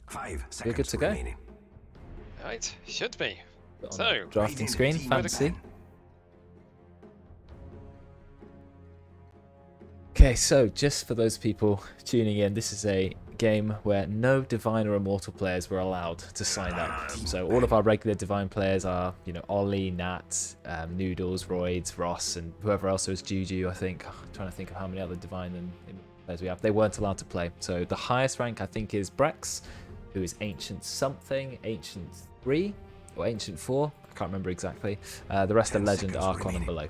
5 We're seconds good to go. remaining. Right, should be. On So, the drafting Radiant screen, team fancy. win. Okay, so just for those people tuning in, this is a game where no Divine or Immortal players were allowed to sign up. So all of our regular Divine players are, you know, Ollie, Nat, Noodles, Roids, Ross, and whoever else was Juju, I think. I'm trying to think of how many other Divine and players we have. They weren't allowed to play. So the highest rank, I think, is Brex, who is Ancient something, Ancient 3 or Ancient 4. I can't remember exactly. The rest are 10 Legend, seconds Archon, and remaining. below.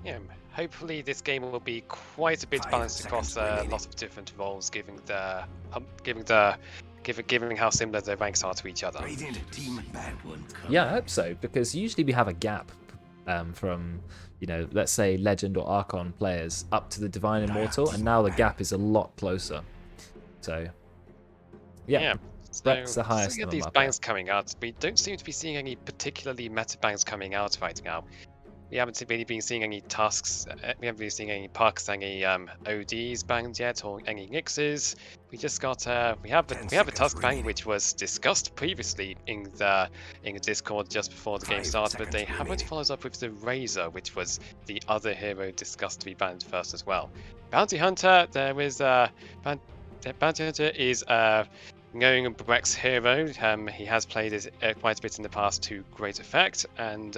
yeah, hopefully this game will be quite a bit 5 balanced across seconds remaining. lots of different roles, given how similar the ranks are to each other. Radiant team bad one. Yeah, I hope so, because usually we have a gap from, you know, let's say Legend or Archon players up to the Divine Immortal, and now the gap is a lot closer. So, yeah, So, Brex the highest looking at of these them up there. bangs coming out, we don't seem to be seeing any particularly meta bangs coming out right now. We haven't really been seeing any tasks. We haven't really seen any pucks, any ODs banged yet, or any nixes. We just got we have a 10 task seconds bang remaining. which was discussed previously in the Discord just before the game 5 started, but they seconds haven't remaining. followed up with the Razor, which was the other hero discussed to be banned first as well. Bounty Hunter, there is Bounty Hunter is knowing Brex's hero. He has played it quite a bit in the past to great effect, and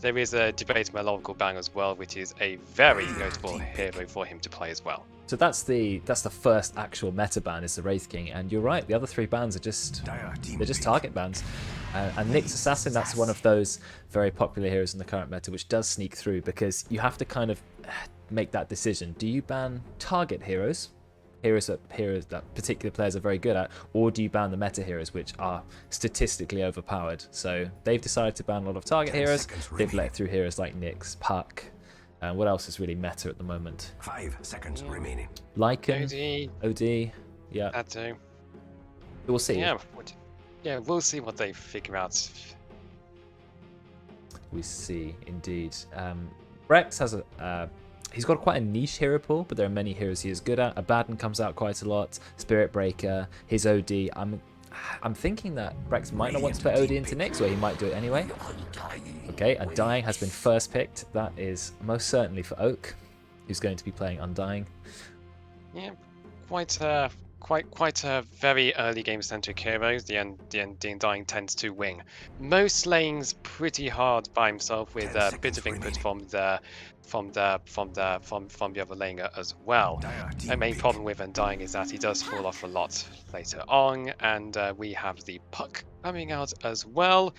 there is a debate Melodical Bang as well, which is a very notable hero for him to play as well. So that's the first actual meta ban, is the Wraith King, and you're right, the other three bans are just they're just target bans. And Nyx Assassin, that's one of those very popular heroes in the current meta, which does sneak through because you have to kind of make that decision. Do you ban target heroes that particular players are very good at, or do you ban the meta heroes, which are statistically overpowered? So they've decided to ban a lot of target 10 heroes. seconds They've remaining. let through heroes like Nyx, Puck, and what else is really meta at the moment? 5 seconds remaining. Lycan, OD, OD, yeah, that too. we'll see. Yeah, yeah, we'll see what they figure out. We see indeed. Brex has he's got quite a niche hero pool, but there are many heroes he is good at. Abaddon comes out quite a lot. Spirit Breaker, his OD. I'm thinking that Brex might not want to play OD into Nyx, or he might do it anyway. Okay, Undying has been first picked. That is most certainly for Oak, who's going to be playing Undying. Yeah, quite a very early game centric hero. The Undying tends to win most lanes pretty hard by himself, with 10 a bit seconds of input remaining. from the other laner as well. The main problem with Undying is that he does fall off a lot later on, and we have the Puck coming out as well.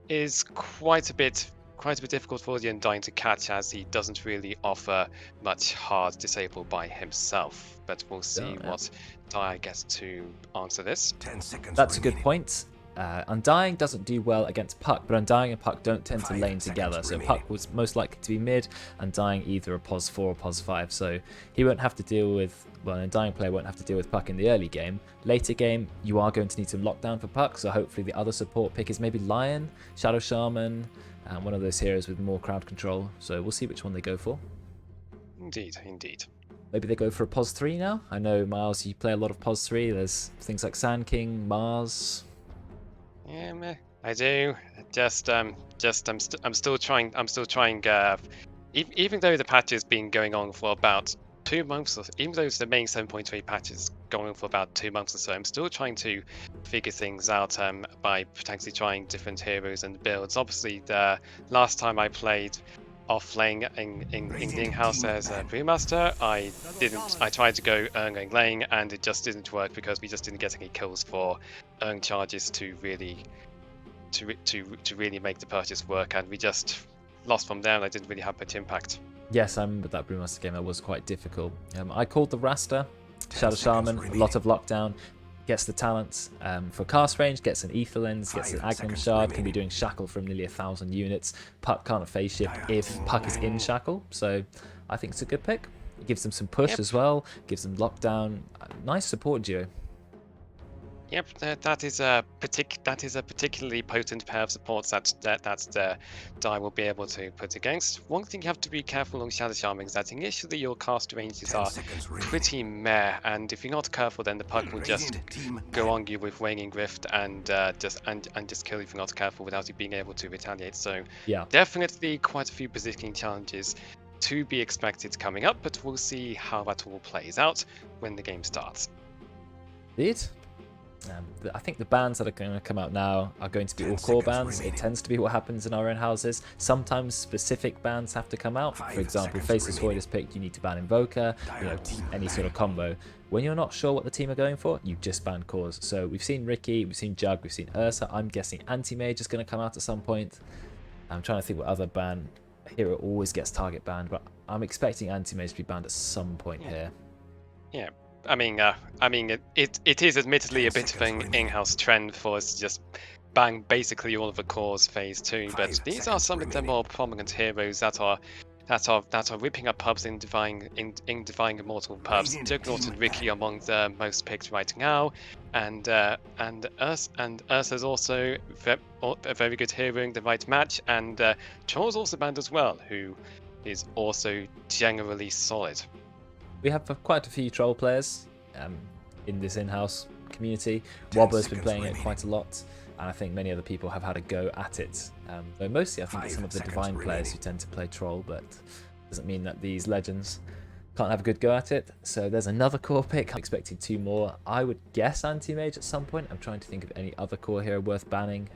Is quite a bit difficult for the Undying to catch, as he doesn't really offer much hard disable by himself. But we'll see what Dyer gets to answer this. 10 seconds That's a good remaining. point. Undying doesn't do well against Puck, but Undying and Puck don't tend to 5 lane seconds together. So remaining. Puck was most likely to be mid, Undying either a pos 4 or pos 5. So he won't have to deal with, well, an Undying player won't have to deal with Puck in the early game. Later game, you are going to need some lockdown for Puck. So hopefully the other support pick is maybe Lion, Shadow Shaman, one of those heroes with more crowd control. So we'll see which one they go for. Indeed, indeed. Maybe they go for a pos 3 now. I know, Miles, you play a lot of pos 3. There's things like Sand King, Mars. Yeah, meh, I do. I'm still trying. Even though the patch has been going on for about 2 months, even though the main 7.3 patch is going on for about 2 months or so, I'm still trying to figure things out by potentially trying different heroes and builds. Obviously, the last time I played off lane in the in-house as a brewmaster, I tried to go Erng lane, and it just didn't work because we just didn't get any kills for Erng charges to really make the purchase work, and we just lost from there, and I didn't really have much impact. Yes, I remember that Brewmaster game. That was quite difficult. I called the Rasta, 10 Shadow seconds Shaman, a remaining. lot of lockdown, gets the talents for cast range, gets an Ether Lens, gets an 5 Agnum seconds Shard, can be remaining. doing Shackle from nearly 1,000 units. Puck can't phase shift if Puck is in Shackle, so I think it's a good pick. It gives them some push Yep. as well, gives them lockdown. Nice support duo. Yep, that is a particularly potent pair of supports that the die will be able to put against. One thing you have to be careful on Shadow Charming is that initially your cast ranges 10 are seconds remaining. pretty meh, and if you're not careful, then the puck will just Radiant team go bad. on you with Waning Rift and just kill you if you're not careful without you being able to retaliate. So Yeah. definitely quite a few positioning challenges to be expected coming up, but we'll see how that all plays out when the game starts. Indeed. I think the bans that are going to come out now are going to be 10 all core seconds bans. remaining. It tends to be what happens in our own houses. Sometimes specific bans have to come out. 5 For example, seconds Faceless Void remaining. is picked, you need to ban Invoker, any sort of combo. When you're not sure what the team are going for, you just ban cores. So we've seen Ricky, we've seen Jug, we've seen Ursa. I'm guessing Anti-Mage is going to come out at some point. I'm trying to think what other ban. Hero always gets target banned, but I'm expecting Anti-Mage to be banned at some point here. Yeah, I mean, it is admittedly 10 a bit of seconds an remaining. in-house trend for us to just bang basically all of the cores phase 2, 5 but these are seconds some of the remaining. more prominent heroes that are ripping up pubs in Divine Immortal pubs. Radiant Juggernaut team and Ricky bad. among the most picked right now, and Ursa's also a very good hero in the right match, and Troll's also banned as well, who is also generally solid. We have quite a few troll players in this in-house community. 10 Wobber's been seconds playing it remaining. quite a lot, and I think many other people have had a go at it. Though mostly I think it's 5 some of the seconds divine players remaining. who tend to play troll, but doesn't mean that these legends can't have a good go at it. So there's another core pick. I'm expecting 2 more. I would guess Anti-Mage at some point. I'm trying to think of any other core hero worth banning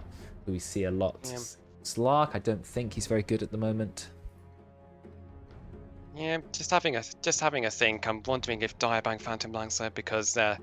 who we see a lot. Yeah. Slark, I don't think he's very good at the moment. Yeah, just having a think. I'm wondering if Diabang Phantom Lancer because their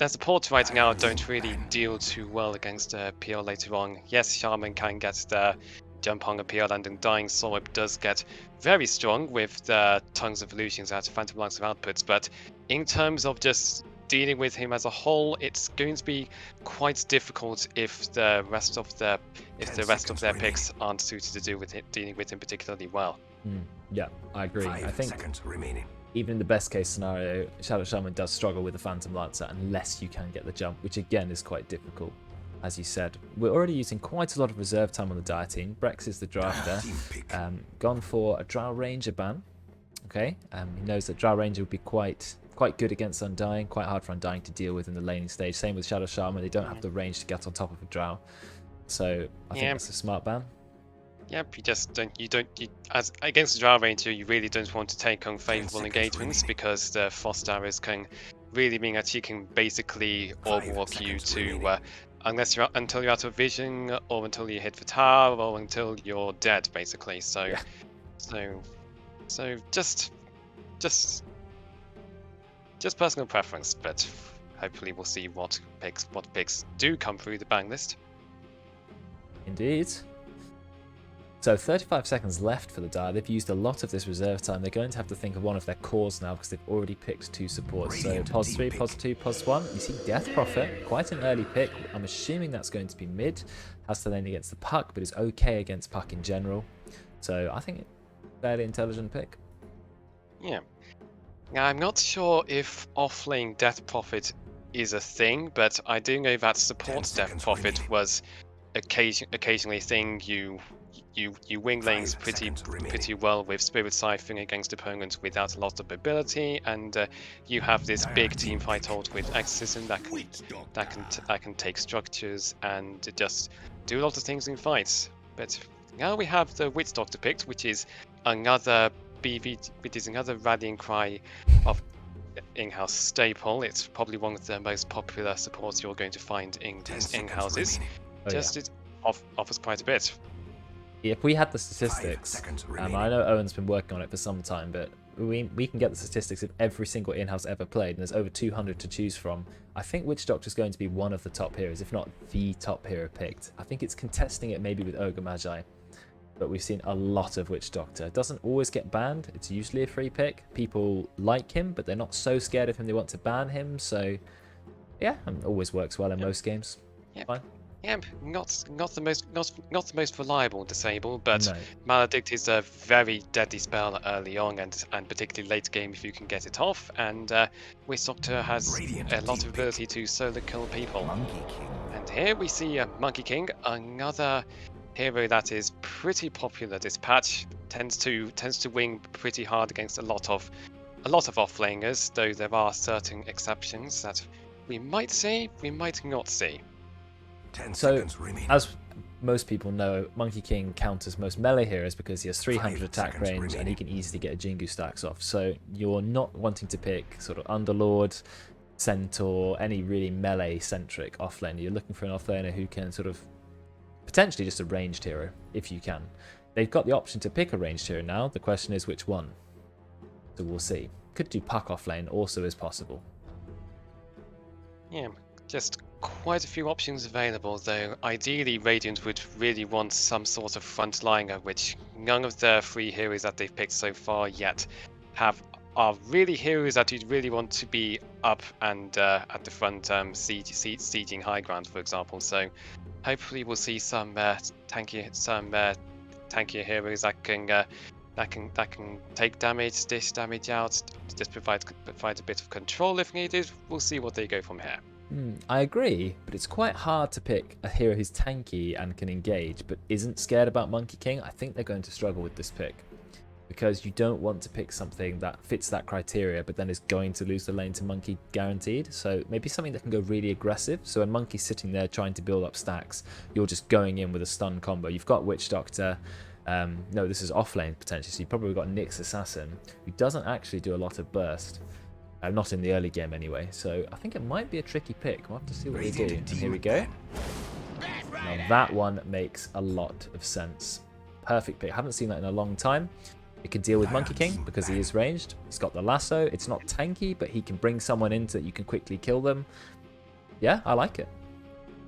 supports right now don't really deal too well against PL later on. Yes, Shaman can get the jump on a PL, and Dying Sword does get very strong with the Tongues of Illusions out of Phantom Lancer outputs, but in terms of just dealing with him as a whole, it's going to be quite difficult if the rest of their seconds picks aren't suited to dealing with him particularly well. Yeah, I agree. 5 I think seconds remaining. even in the best case scenario, Shadow Shaman does struggle with the Phantom Lancer unless you can get the jump, which again is quite difficult. As you said, we're already using quite a lot of reserve time on the Dire team. Brex is the drafter. Team pick. Gone for a Drow Ranger ban. Okay, he knows that Drow Ranger would be quite good against Undying, quite hard for Undying to deal with in the laning stage. Same with Shadow Shaman, they don't have the range to get on top of a Drow. So I think that's a smart ban. Yep, as against the Drow Ranger, you really don't want to take unfavorable 10 seconds engagements remaining. because the frost arrows can really mean that she can basically 5 overwalk you seconds to remaining. until you're out of vision, or until you hit the tower, or until you're dead, basically. So, Yeah. so just personal preference, but hopefully we'll see what picks do come through the bang list. Indeed. So 35 seconds left for the Dire. They've used a lot of this reserve time. They're going to have to think of one of their cores now because they've already picked 2 supports. So Radiant pos team 3, pick. pos 2, pos 1. You see Death Prophet, quite an early pick. I'm assuming that's going to be mid. Has to lane against the Puck, but is okay against Puck in general. So I think fairly intelligent pick. Yeah. Now, I'm not sure if offlane Death Prophet is a thing, but I do know that support 10 Death seconds Prophet remaining. was occasionally a thing. You wing lanes 5 seconds remaining. pretty well with Spirit Siphoning against opponents without a lot of ability, and you have this big team fight hold with Exorcism that can take structures and just do a lot of things in fights. But now we have the Witch Doctor picked, which is another rallying cry of in-house staple. It's probably one of the most popular supports you're going to find in 10 these seconds in-houses. remaining. Oh, Just yeah. it offers quite a bit. If we had the statistics, seconds I remaining. know Owen's been working on it for some time, but we can get the statistics of every single in-house ever played, and there's over 200 to choose from. I think Witch Doctor is going to be one of the top heroes, if not the top hero picked. I think it's contesting it maybe with Ogre Magi, but we've seen a lot of Witch Doctor. It doesn't always get banned. It's usually a free pick. People like him, but they're not so scared of him they want to ban him. So yeah, it always works well in most games. Yeah. Fine. Yeah, not the most reliable disable, but No. Maledict is a very deadly spell early on and particularly late game if you can get it off. And Wish Doctor has Radiant a lot team of ability to solo kill people. Monkey King. And here we see Monkey King, another hero that is pretty popular this patch. Tends to win pretty hard against a lot of offlaners, though there are certain exceptions that we might see, we might not see. 10 So, seconds remaining. as most people know, Monkey King counters most melee heroes because he has 300 5 attack seconds range and he remaining. can easily get a Jingu stacks off. So you're not wanting to pick sort of Underlord, Centaur, any really melee-centric offlaner. You're looking for an offlaner who can sort of potentially just a ranged hero, if you can. They've got the option to pick a ranged hero now. The question is which one. So we'll see. Could do Puck offlane also is possible. Yeah, just quite a few options available, though ideally Radiant would really want some sort of frontliner, which none of the 3 heroes that they've picked so far yet are really heroes that you'd really want to be up and at the front sieging high ground, for example. So hopefully we'll see some tankier heroes that can take damage, dish damage out, just provide a bit of control if needed. We'll see what they go from here. I agree, but it's quite hard to pick a hero who's tanky and can engage, but isn't scared about Monkey King. I think they're going to struggle with this pick, because you don't want to pick something that fits that criteria, but then is going to lose the lane to Monkey guaranteed. So maybe something that can go really aggressive. So when Monkey's sitting there trying to build up stacks, you're just going in with a stun combo. You've got Witch Doctor. No, this is offlane potentially, so you've probably got Nyx Assassin, who doesn't actually do a lot of burst. Not in the early game anyway, so I think it might be a tricky pick. We'll have to see what they do. And here we go. Now that one makes a lot of sense. Perfect pick. I haven't seen that in a long time. It can deal with Monkey King because he is ranged. He's got the lasso. It's not tanky, but he can bring someone in so that you can quickly kill them. Yeah, I like it.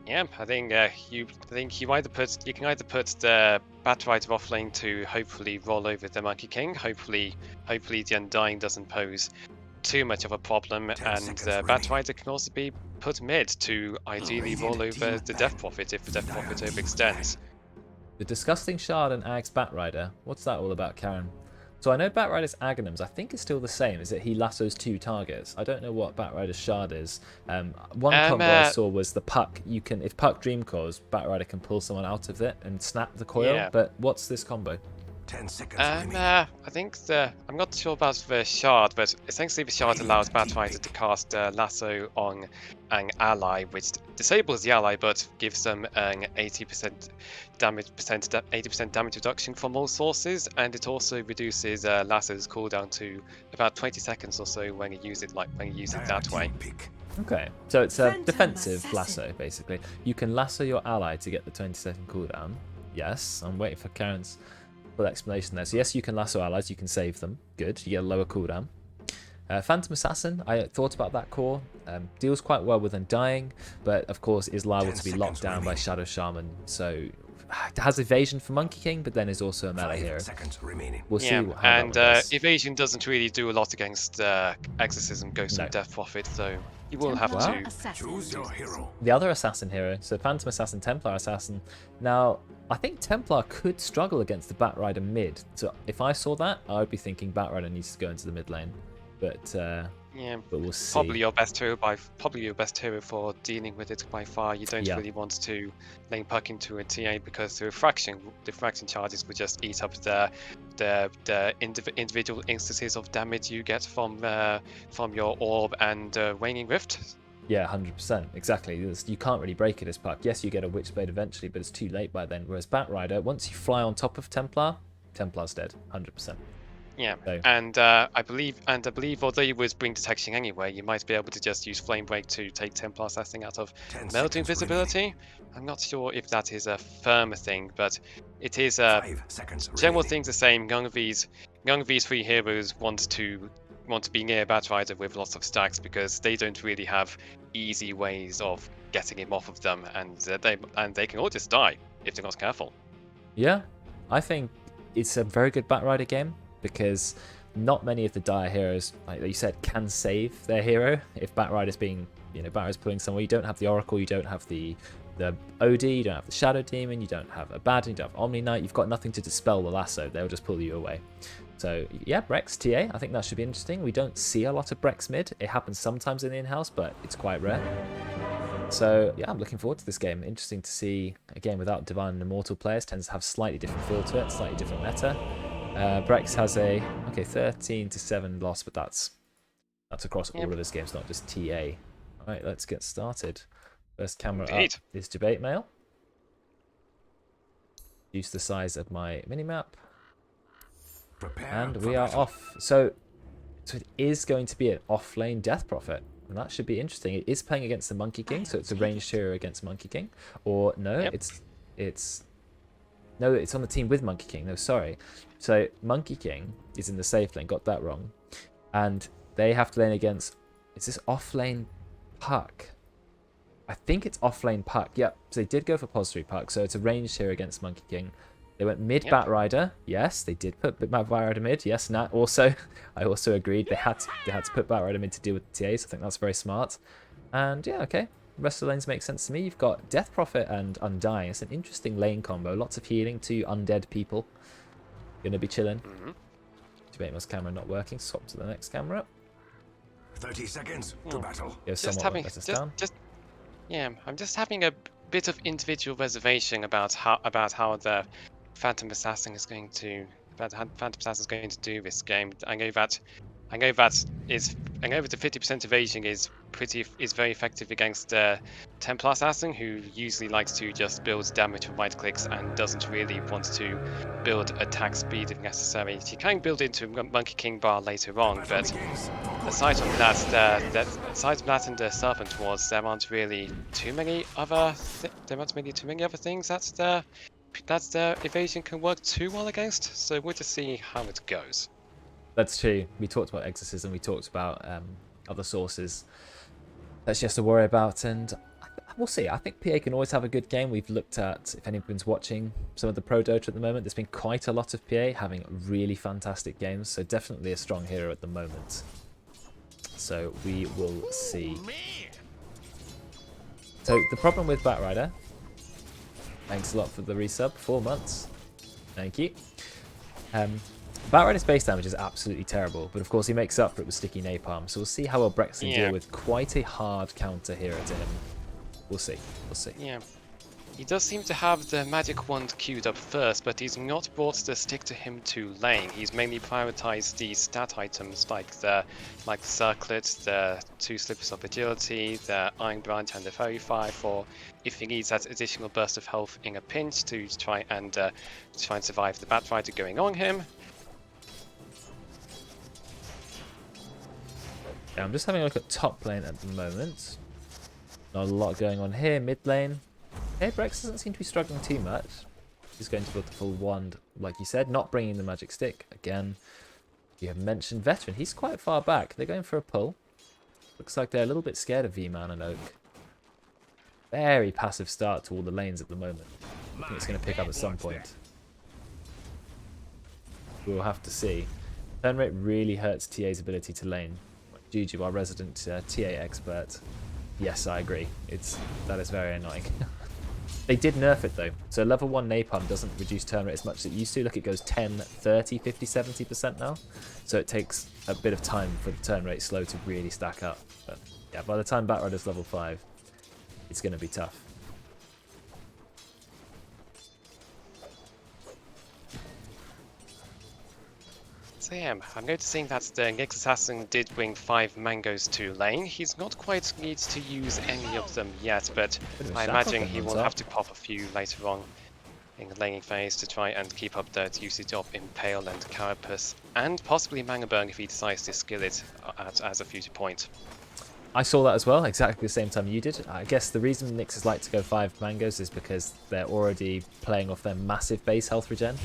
Yeah, I think you can either put the Batrider offlane to hopefully roll over the Monkey King. Hopefully the Undying doesn't pose too much of a problem, and the Batrider can also be put mid to ideally roll over the Death Prophet if the Death Prophet overextends. The Disgusting Shard and Ag's Batrider. What's that all about, Karen? So I know Batrider's Aghanims, I think it's still the same, is that he lassos 2 targets. I don't know what Batrider's Shard is. One combo I saw was the Puck. You can, if Puck Dream Cores, Batrider can pull someone out of it and snap the coil, Yeah. but what's this combo? 10 seconds remaining. I think I'm not sure about the shard, but essentially the shard allows Batrider to cast lasso on an ally, which disables the ally but gives them an 80% damage reduction from all sources, and it also reduces lasso's cooldown to about 20 seconds or so when you use it that way. Okay, so it's a defensive lasso, basically. You can lasso your ally to get the 20-second cooldown. Yes, I'm waiting for Karen's full explanation there. So yes, you can lasso allies, you can save them. Good, you get a lower cooldown. Phantom Assassin, I thought about that core. Deals quite well with Undying, but of course is liable to be locked down by Shadow Shaman. So has evasion for Monkey King, but then is also a melee hero. 5 seconds remaining. We'll see Yeah, how that and one does. evasion doesn't really do a lot against Exorcism, Ghost No. of Death Prophet, so you will have Wow. to. Choose your hero. The other assassin hero, so Phantom Assassin, Templar Assassin. Now, I think Templar could struggle against the Batrider mid. So if I saw that, I would be thinking Batrider needs to go into the mid lane. But Yeah, we'll see. probably your best hero for dealing with it by far. You don't Yeah. really want to lane Puck into a TA because the refraction charges would just eat up the individual instances of damage you get from your orb and waning rift. Yeah, 100%. Exactly. You can't really break it as Puck. Yes, you get a Witchblade eventually, but it's too late by then. Whereas Batrider, once you fly on top of Templar, Templar's dead. 100%. Yeah, So- and I believe although you would bring detection anyway, you might be able to just use Flame Break to take Templar Assassin out of 10 melting seconds visibility. I'm not sure if that is a firm thing, but it is a 5 seconds general remaining. thing's the same. None of these 3 heroes want to be near Batrider with lots of stacks because they don't really have easy ways of getting him off of them, and they can all just die if they're not careful. Yeah, I think it's a very good Batrider game because not many of the dire heroes, like you said, can save their hero. If Batrider's being, Batrider's pulling somewhere, you don't have the Oracle, you don't have the the OD, you don't have the Shadow Demon, you don't have Abaddon, you don't have Omni Knight. You've got nothing to dispel the lasso. They'll just pull you away. So yeah, Brex TA, I think that should be interesting. We don't see a lot of Brex mid. It happens sometimes in the in-house, but it's quite rare. So yeah, I'm looking forward to this game. Interesting to see, again, without Divine and Immortal players, tends to have slightly different feel to it, slightly different meta. Brex has a, 13-7 loss, but that's across all of his games, not just TA. Alright, let's get started. First camera up is debate mail. Use the size of my minimap. And we are off. So it is going to be an off-lane Death Prophet. And that should be interesting. It is playing against the Monkey King, so it's a ranged hero against Monkey King. Or no, it's on the team with Monkey King. No, sorry. So Monkey King is in the safe lane. Got that wrong. And they have to lane against. Is this off-lane Puck? I think it's off-lane Puck. Yep. So they did go for Pos 3 Puck. So it's a ranged hero against Monkey King. They went mid Bat Rider. Yes, they did put Bat Rider mid. Yes, Nat also. I also agreed they had to put Bat Rider mid to deal with the TAs. I think that's very smart. And yeah, okay. The rest of the lanes make sense to me. You've got Death Prophet and Undying. It's an interesting lane combo. Lots of healing to undead people. Gonna be chilling. Debate Mail's camera not working. Swap to the next camera. 30 seconds to battle. I'm just having a bit of individual reservation about how the Phantom Assassin is going to do this game. I know that the 50% evasion is very effective against the Templar Assassin, who usually likes to just build damage from right clicks and doesn't really want to build attack speed if necessary. He can build into Monkey King bar later on, but aside from that and the Serpent Wars, there aren't really too many other things that the evasion can work too well against. So we'll just see how it goes. That's true. We talked about Exorcism, we talked about other sources that she has to worry about, and we'll see. I think PA can always have a good game. We've looked at, if anyone's watching some of the Pro Dota at the moment, there's been quite a lot of PA having really fantastic games, so definitely a strong hero at the moment. So we will see. So the problem with Batrider, thanks a lot for the resub, 4 months. Thank you. Batrider's base damage is absolutely terrible, but of course he makes up for it with sticky napalm, so we'll see how well Brex can deal with quite a hard counter hero to him. We'll see. Yeah. He does seem to have the magic wand queued up first, but he's not brought the stick to him to lane. He's mainly prioritized the stat items like the circlet, the 2 slippers of agility, the iron branch, and the fairy fire for if he needs that additional burst of health in a pinch to try and survive the Bat Rider going on him. Yeah, I'm just having a look at top lane at the moment. Not a lot going on here. Mid lane. Okay, Brex doesn't seem to be struggling too much. He's going to build the full wand, like you said, not bringing the magic stick. Again, you have mentioned Veteran. He's quite far back. They're going for a pull. Looks like they're a little bit scared of V-Man and Oak. Very passive start to all the lanes at the moment. I think it's going to pick up at some point. We'll have to see. Turn rate really hurts TA's ability to lane. Juju, our resident TA expert. Yes, I agree. That is very annoying. They did nerf it though. So level 1 napalm doesn't reduce turn rate as much as it used to. Look, it goes 10, 30, 50, 70% now. So it takes a bit of time for the turn rate slow to really stack up. But yeah, by the time Batrider's level 5, it's going to be tough. So yeah, I'm noticing that the Nyx Assassin did bring 5 mangoes to lane. He's not quite needs to use any of them yet, but I imagine he will have to pop a few later on in the laning phase to try and keep up that usage of Impale and Carapace, and possibly Mana Burn if he decides to skill it as a future point. I saw that as well, exactly the same time you did. I guess the reason Nyxes like to go 5 mangoes is because they're already playing off their massive base health regen.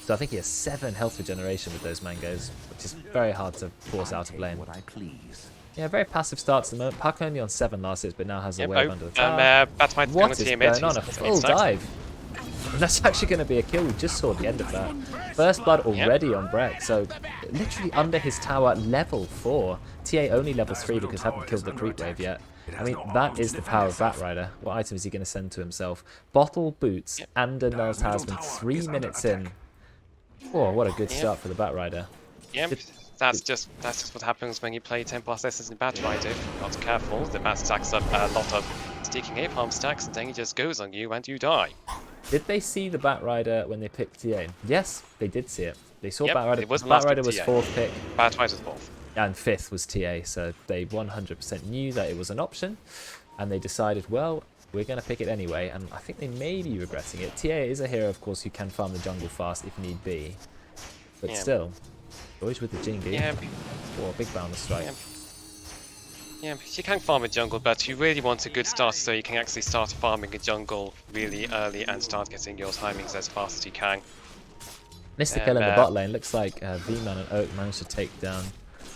So I think he has 7 health regeneration with those mangoes, which is very hard to force out of lane. Yeah, very passive starts at the moment. Puck only on 7 last hit, but now has a wave under the tower. What is going on? A full dive. And that's actually going to be a kill. We just saw the end of that. First blood already on Breck, so literally under his tower, level 4. TA only level 3 because haven't killed the creep wave yet. I mean, that is the power of Batrider. What item is he going to send to himself? Bottle, boots, and a Null Talisman 3 minutes in. Oh, what a good start for the Batrider. Yep, that's just what happens when you play 10 plus S's in Batrider. If you're not careful, the bat stacks up a lot of sticking A-palm stacks, and then he just goes on you and you die. Did they see the Batrider when they picked TA? Yes, they did see it. They saw Batrider. Batrider was 4th pick. Batrider was 4th. And 5th was TA, so they 100% knew that it was an option, and they decided, well, we're going to pick it anyway, and I think they may be regretting it. TA is a hero, of course, who can farm the jungle fast if need be, but still, always with the Jingu. Yeah. Oh, big boundless strike. Yeah, you can farm a jungle, but you really want a good start so you can actually start farming a jungle really early and start getting your timings as fast as you can. Missed the kill in the bot lane. Looks like V-Man and Oak managed to take down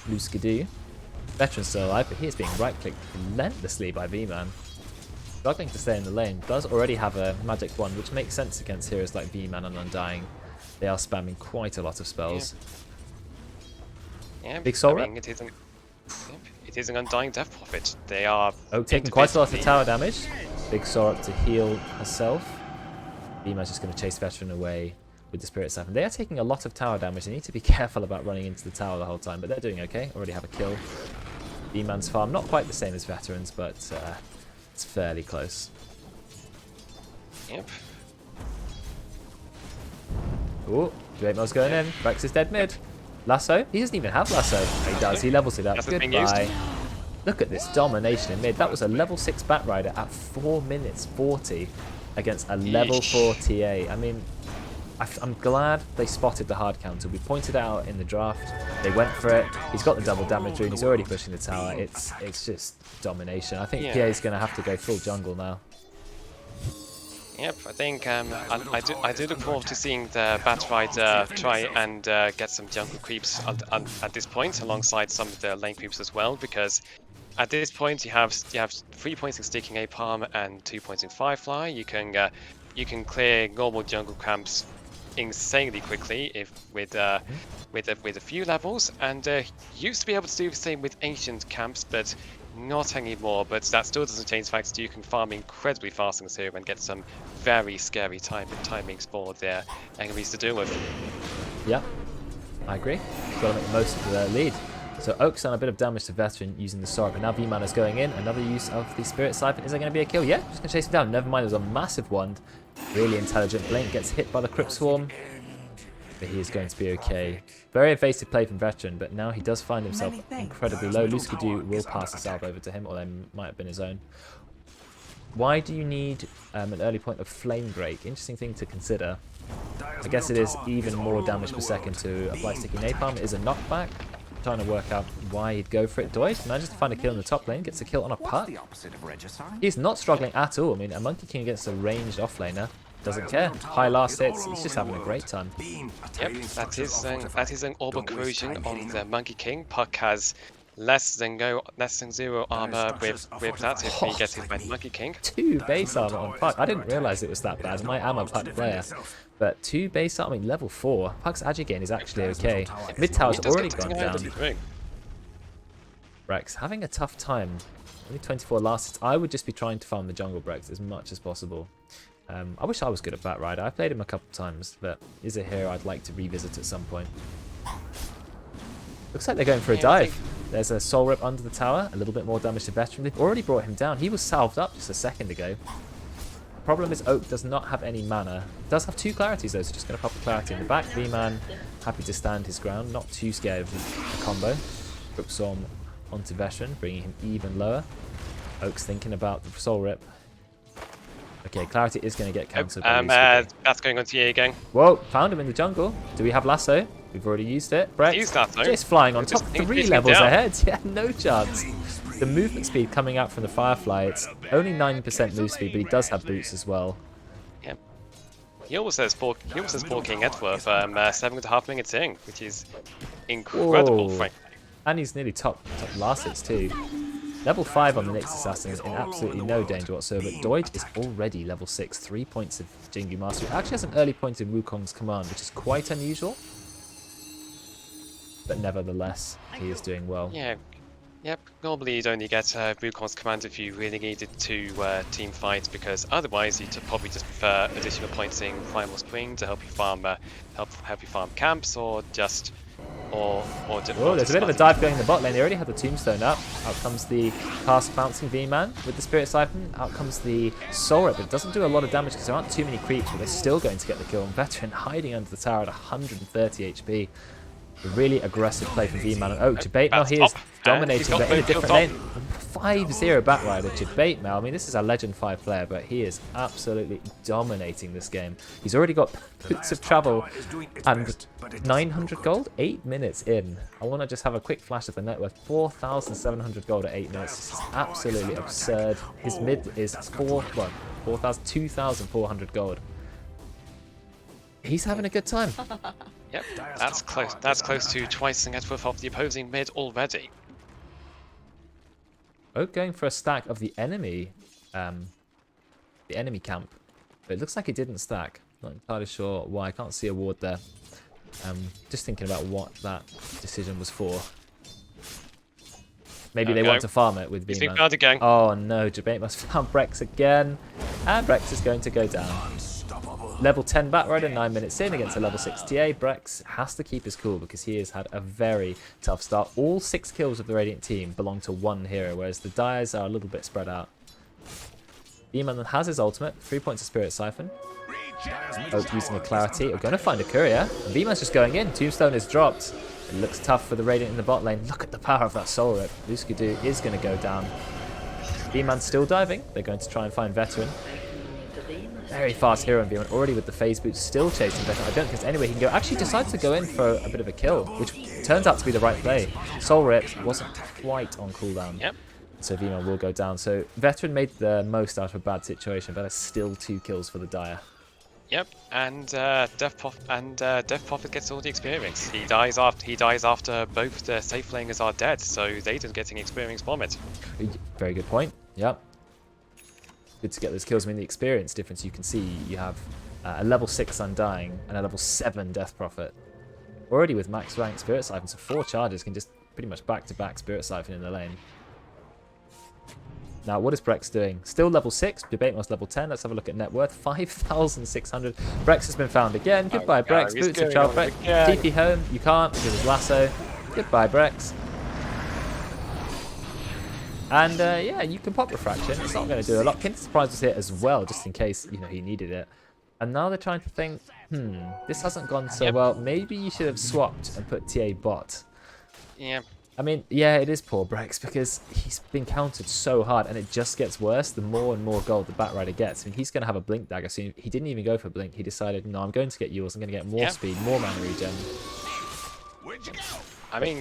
Luskadoo. Veteran's still alive, but he is being right-clicked relentlessly by V-Man. Struggling to stay in the lane. Does already have a magic wand, which makes sense against heroes like V-Man and Undying. They are spamming quite a lot of spells. Yeah, Big soul I mean, it is an Undying Death Prophet. They are... Oak taking quite a lot of tower damage. Big Sorok to heal herself. V-Man's just going to chase Veteran away with the Spirit Siphon. They are taking a lot of tower damage. They need to be careful about running into the tower the whole time, but they're doing okay. Already have a kill. V-Man's farm, not quite the same as Veterans, but it's fairly close. Yep. Ooh, 2-8 going in. Rex is dead mid. Lasso? He doesn't even have Lasso. He does. He levels it up. Goodbye. Look at this domination in mid. That was a level 6 Batrider at 4 minutes 40 against a level 4 TA. I mean, I'm glad they spotted the hard counter. We pointed out in the draft. They went for it. He's got the double damage rune. He's already pushing the tower. It's just domination. I think PA is going to have to go full jungle now. Yep, I think I do look forward to seeing the Batrider try and get some jungle creeps at this point, alongside some of the lane creeps as well, because at this point you have 3 points in sticking a palm and 2 points in Firefly. You can clear normal jungle camps insanely quickly with a few levels, and used to be able to do the same with ancient camps, but not anymore. But that still doesn't change the fact that you can farm incredibly fast in this hero and get some very scary timings for their enemies to deal with. Yeah, I agree. Got to make the most of the lead. So Oak's done a bit of damage to Veteran using the Sorok, but now V-Man is going in. Another use of the Spirit Siphon. Is there going to be a kill? Yeah, just going to chase him down. Never mind, there's a massive wand. Really intelligent. Blink gets hit by the Crypt Swarm, but he is going to be okay. Very evasive play from Veteran, but now he does find himself incredibly low. Luskadoo will pass the salve over to him, or they might have been his own. Why do you need an early point of Flame Break? Interesting thing to consider. I guess it is even more damage per second to apply Sticky Napalm. It is a knockback. Trying to work out why he'd go for it. Doid manages to find a kill in the top lane, gets a kill on a putt. He's not struggling at all. I mean, a Monkey King against a ranged offlaner doesn't care. High last hits, he's just having a great time. Yep, that is an Orb Corrosion on the Monkey King. Puck has less than 0 armor with that if he gets hit by the Monkey King. 2 base armor on Puck. I didn't realize it was that bad. I am a Puck player. But 2 base armor, I mean, level 4. Puck's agi gain is actually okay. Mid tower's already gone down. Rex having a tough time. Only 24 last hits. I would just be trying to farm the jungle Brex as much as possible. I wish I was good at Batrider. I played him a couple times, but is a hero I'd like to revisit at some point. Looks like they're going for a dive. There's a Soul Rip under the tower. A little bit more damage to Veteran. They've already brought him down. He was salved up just a second ago. The problem is Oak does not have any mana. Does have 2 clarities though, so just going to pop a clarity in the back. V-Man happy to stand his ground, not too scared of the combo. Brooksorm onto Veteran, bringing him even lower. Oak's thinking about the Soul Rip. Okay, clarity is going to get cancelled. That's going on to you again. Whoa, found him in the jungle. Do we have Lasso? We've already used it. Brett, just flying on top, 3 levels ahead. Yeah, no chance. The movement speed coming out from the Firefly, it's only 9% move speed, but he does have boots as well. Yeah. He also has 4 King Edgeworth, 7.5 minutes in, which is incredible, frankly. And he's nearly top last hits too. Level 5 on the Nyx Assassin is in absolutely no danger whatsoever. Doid is already level 6, 3 points of Jingu Mastery. Actually has an early point in Wukong's command, which is quite unusual. But nevertheless, he is doing well. Yeah, Yep, normally you'd only get Wukon's command if you really needed to team fight, because otherwise you'd probably just prefer additional points in Primal Spring to help you farm help you farm camps, or just Oh, there's a bit of a dive going in the bot lane. They already had the tombstone up. Out comes the cast bouncing V-Man with the Spirit Siphon. Out comes the Soul Rip, but it doesn't do a lot of damage because there aren't too many creeps, but they're still going to get the kill. And Veteran hiding under the tower at 130 HP. A really aggressive play from V-Man. And Jabate he is dominating, but in a different lane. 5-0 Batrider, Jabate. I mean, this is a Legend 5 player, but he is absolutely dominating this game. He's already got Boots of Travel and 900 gold, 8 minutes in. I want to just have a quick flash of the net worth. 4,700 gold at 8 minutes. This is absolutely absurd. His mid is 2,400 gold. He's having a good time. Yep, that's close. That's close to twice the net worth of the opposing mid already. Going for a stack of the enemy camp. But it looks like it didn't stack. Not entirely sure why. I can't see a ward there. Just thinking about what that decision was for. Maybe they want to farm it with V-Man. Oh no, Jabate must have found Brex again. And Brex is going to go down. Level 10 Batrider, 9 minutes in against a level 6 TA. Brex has to keep his cool because he has had a very tough start. All 6 kills of the Radiant team belong to one hero, whereas the Dyers are a little bit spread out. V-Man has his ultimate, 3 points of Spirit Siphon. Using a Clarity. We're going to find a Courier. V-Man's just going in. Tombstone is dropped. It looks tough for the Radiant in the bot lane. Look at the power of that Soul Rip. Luskadu is going to go down. V-Man's still diving. They're going to try and find Veteran. Very fast hero in V1, already with the phase boots, still chasing Veteran. I don't think there's anywhere he can go. Actually decides to go in for a bit of a kill, which turns out to be the right play. Soul Rip wasn't quite on cooldown. Yep. So V1 will go down. So Veteran made the most out of a bad situation, but there's still 2 kills for the Dire. Yep, and Death Prophet gets all the experience. He dies after both the safe laners are dead, so they don't getting experience from it. Very good point. Yep. Good to get those kills. I mean, the experience difference you can see, you have a level 6 Undying and a level 7 Death Prophet. Already with max rank Spirit Siphon, so 4 charges can just pretty much back-to-back Spirit Siphon in the lane. Now, what is Brex doing? Still level 6, Debate Moss level 10. Let's have a look at net worth. 5,600. Brex has been found again. Goodbye, Brex. Boots of Travel. TP home. You can't because of Lasso. Goodbye, Brex. And yeah, you can pop Refraction. It's not going to do a lot. Kinder Surprise was here as well, just in case he needed it. And now they're trying to think, this hasn't gone so well. Maybe you should have swapped and put TA bot. Yeah. I mean, yeah, it is poor Brex because he's been countered so hard, and it just gets worse the more and more gold the Batrider gets. I mean, he's going to have a Blink Dagger soon. He didn't even go for Blink. He decided, no, I'm going to get yours. I'm going to get more speed, more mana regen. I mean,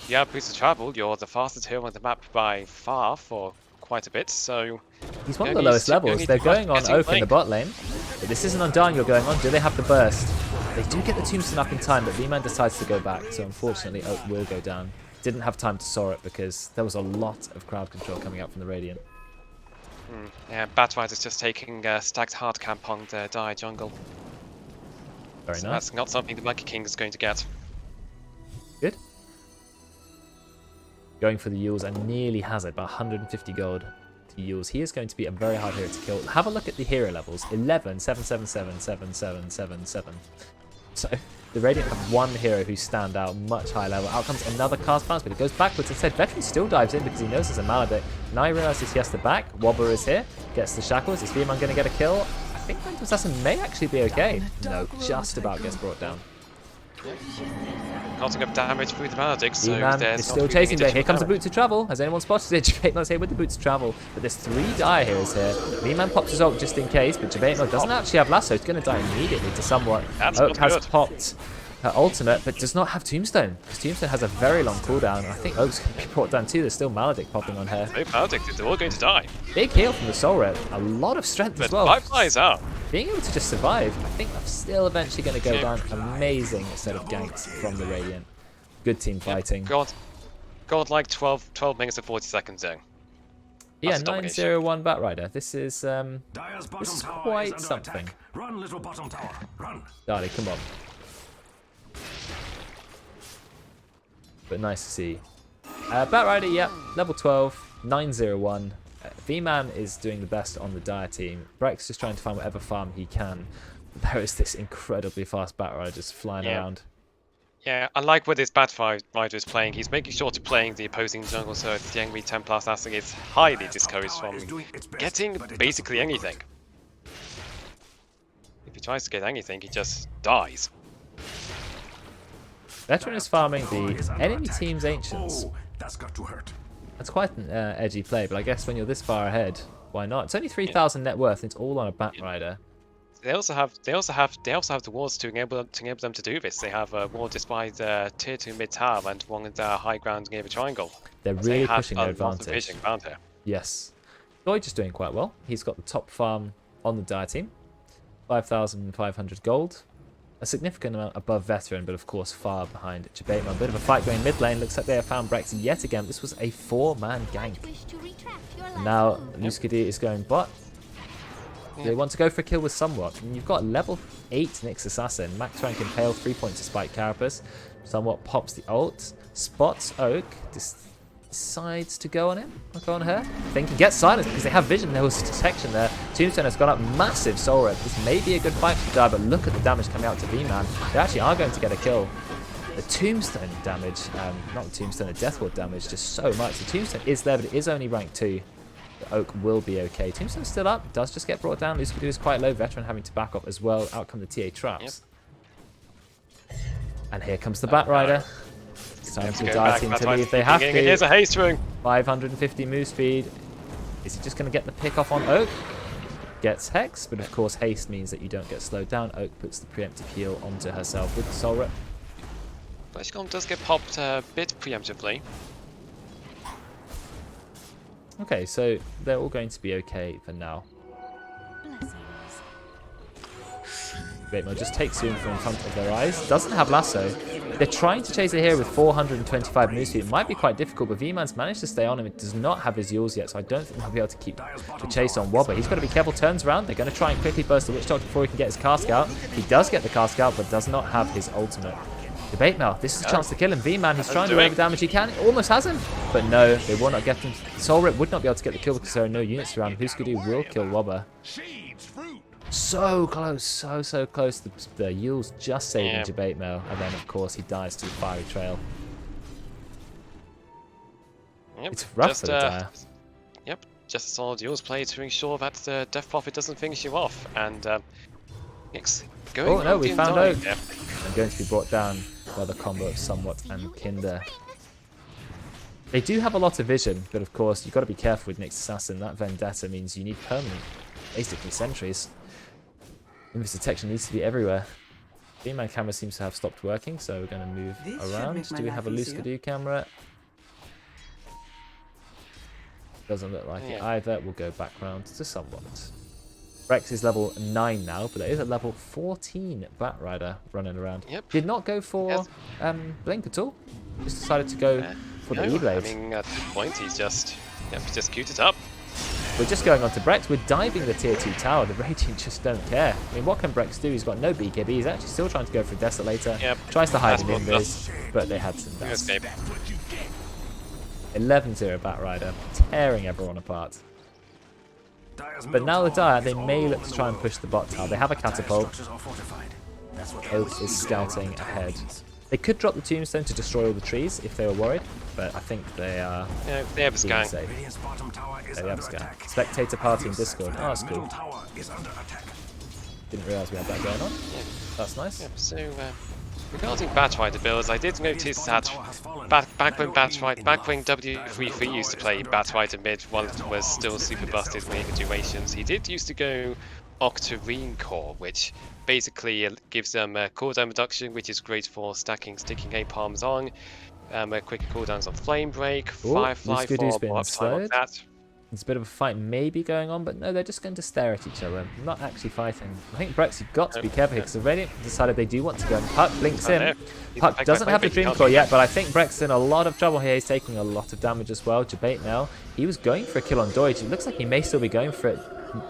you have Boots of Travel. You're the fastest hero on the map by far for quite a bit, so... He's one of the lowest levels. They're going on Oak in the bot lane. But this isn't Undying you're going on. Do they have the burst? They do get the Tombstone up in time, but V-Man decides to go back. So unfortunately, Oak will go down. Didn't have time to saw it because there was a lot of crowd control coming out from the Radiant. Yeah, Batrider's just taking stacked hard camp on the Dire jungle. Very so nice. That's not something the Monkey King is going to get. Good. Going for the Yules and nearly has it, about 150 gold to Yules. He is going to be a very hard hero to kill. Have a look at the hero levels. 11, 777, 7777. So the Radiant have one hero who stand out much higher level. Out comes another cast bounce, but it goes backwards instead. Veteran still dives in because he knows there's a Maledict. Now he realizes he has to back. Wobbler is here. Gets the shackles. Is V-Man going to get a kill? I think Phantom Assassin may actually be okay. No, just about gets brought down. Causing up damage through the Maledict, so V-Man is still chasing there. Here comes the Boots of Travel. Has anyone spotted it? Jabate's here with the Boots of Travel. But there's 3 Dire heroes here. V-Man pops his ult just in case, but Jabate doesn't actually have Lasso. He's going to die immediately to somewhat. Oak has popped her ultimate, but does not have Tombstone. Because Tombstone has a very long cooldown. I think Oak's going to be brought down too. There's still Maledict popping on her. No Maledict, they're all going to die. Big heal from the Soul Rip. A lot of strength as well. 5 flies out. Being able to just survive, I think that's still eventually going to go down. Amazing set of ganks from the Radiant. Good team fighting. God like 12 minutes and 40 seconds in. Yeah, 9-0-1 Batrider. This is quite something. Run, little bottom tower. Run. Darlie, come on. But nice to see. Batrider, yep, level 12, 901. V-Man is doing the best on the Dire team. Brex just trying to find whatever farm he can. There is this incredibly fast Batrider just flying around. Yeah, I like what this Batrider is playing. He's making sure to playing the opposing jungle, so the enemy 10 plus assassin is highly discouraged from getting basically anything. If he tries to get anything, he just dies. Veteran is farming the enemy team's Ancients. Oh, that's got to hurt. That's quite an edgy play, but I guess when you're this far ahead, why not? It's only 3,000 net worth, and it's all on a Batrider. They also have the wards to enable them to do this. They have a ward despite the tier 2 mid tower and one in the high ground near the triangle. They're really pushing their advantage. Vision around here. Yes. Deutsch is doing quite well. He's got the top farm on the Dire team. 5,500 gold. A significant amount above Veteran, but of course far behind Jabema. A bit of a fight going mid lane. Looks like they have found Brex yet again. This was a 4-man gank. And now Luskadi is going bot. They want to go for a kill with Somewhat. And you've got level 8 Nyx Assassin. Max rank Impale, 3 points to Spike Carapace. Somewhat pops the ult. Spots Oak. Decides to go on him. Or go on her. Thinking gets silenced because they have vision. There was detection there. Tombstone has gone up massive soul rep. This may be a good fight for Die, but look at the damage coming out to V-Man. They actually are going to get a kill. The Tombstone damage, not the Tombstone, the Death Ward damage, just so much. The Tombstone is there, but it is only rank 2. The Oak will be okay. Tombstone's still up, does just get brought down. Luskadu is quite low. Veteran having to back off as well. Out come the TA traps. Yep. And here comes the Batrider. It's time for the Dire team to leave. They have to. Here's a haste rune. 550 move speed. Is he just going to get the pick off on Oak? Gets Hex, but of course haste means that you don't get slowed down. Oak puts the preemptive heal onto herself with the soul rep. Flashcom does get popped a bit preemptively. Okay, so they're all going to be okay for now. Bateman just takes you from in front of their eyes. Doesn't have lasso. They're trying to chase it here with 425 move speed. It might be quite difficult, but V-Man's managed to stay on him. It does not have his Yules yet, so I don't think they'll be able to keep the chase on Wobber. He's got to be careful. Turns around. They're going to try and quickly burst the Witch Doctor before he can get his cask out. He does get the cask out, but does not have his ultimate. The bait mail. This is a chance to kill him. V-Man, he's trying to do whatever damage he can. He almost has him. But no, they will not get him. Soul Rip would not be able to get the kill because there are no units around. Huskadu will kill Wobber. So close. So close. The Yule's just saving Debate Mail. And then, of course, he dies to the Fiery Trail. Yep, it's rough for the Dire. Yep, just a solid Yule's play to ensure that the Death Prophet doesn't finish you off. And it's going. Oh no, we found Oak. Yep. And going to be brought down by the combo of Somewhat and Kinder. They do have a lot of vision, but of course you've got to be careful with Nyx Assassin. That Vendetta means you need permanent, basically sentries. Invis detection needs to be everywhere. V-Man camera seems to have stopped working, so we're going to move around. Do we have a Luskadu camera? Doesn't look like it either. We'll go back round to Somewhat. Rex is level 9 now, but there is a level 14 Batrider running around. Yep. Did not go for Blink at all. Just decided to go for the E-Blade. I mean, at this point, he's just queued it up. We're just going on to Brex. We're diving the tier 2 tower. The Radiant just don't care. I mean, what can Brex do? He's got no BKB. He's actually still trying to go for Desolator. Yep. Tries to hide in Invis, but they had some dust. 11-0 Batrider, tearing everyone apart. But now the Dire, they may look to try and push the bot tower. They have a catapult. Oak is scouting ahead. They could drop the tombstone to destroy all the trees if they were worried, but I think they are they have a scan. safe. They have a scan. Spectator party in Discord. Oh, that's cool. Didn't realise we had that going on. Yeah. That's nice. Yeah, so regarding Batrider builds, I did notice that back when W33 used to play Batrider mid, one was still super busted mega durations. He did used to go Octarine Core, which basically gives them a cooldown reduction, which is great for sticking A palms on, quicker cooldowns on Flame Break, Firefly for more time on that. There's a bit of a fight maybe going on, but no, they're just going to stare at each other, not actually fighting. I think Brex, you've got to be careful here, because the Radiant decided they do want to go, and Puck blinks in. Puck doesn't have the Dream Core yet, but I think Brex is in a lot of trouble here. He's taking a lot of damage as well. Debate now, he was going for a kill on Deutsch. It looks like he may still be going for it.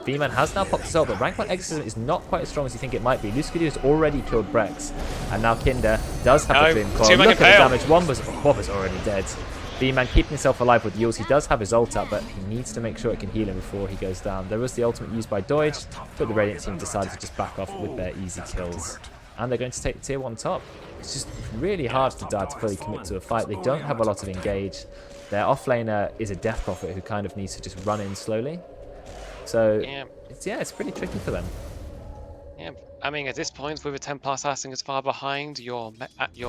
V-Man has now popped his ult, but rank 1 exorcism is not quite as strong as you think it might be. Luskadu has already killed Brex, and now Kinder does have the Dream Core. Look at the damage. Wobber's already dead. B-Man keeping himself alive with Yules. He does have his ult up, but he needs to make sure it can heal him before he goes down. There was the ultimate used by Doige, but the Radiant team decided to just back off with their easy kills. And they're going to take the tier 1 top. It's just really hard for Dire to fully commit to a fight. They don't have a lot of engage. Their offlaner is a Death Prophet who kind of needs to just run in slowly. So, it's pretty tricky for them. Yeah, I mean, at this point, with a Templar Assassin as far behind, your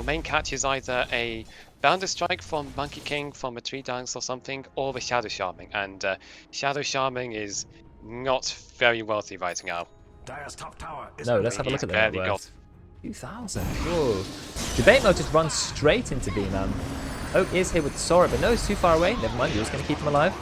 main catch is either a Bounder Strike from Monkey King from a Tree Dance or something, or the Shadow Charming. And Shadow Charming is not very wealthy right now. Dire's top tower is No, let's have a look at that. 2,000. Whoa. Debate Mode just runs straight into B-Man. Oak is here with Sora, but no, he's too far away. Never mind, Yule's going to keep him alive.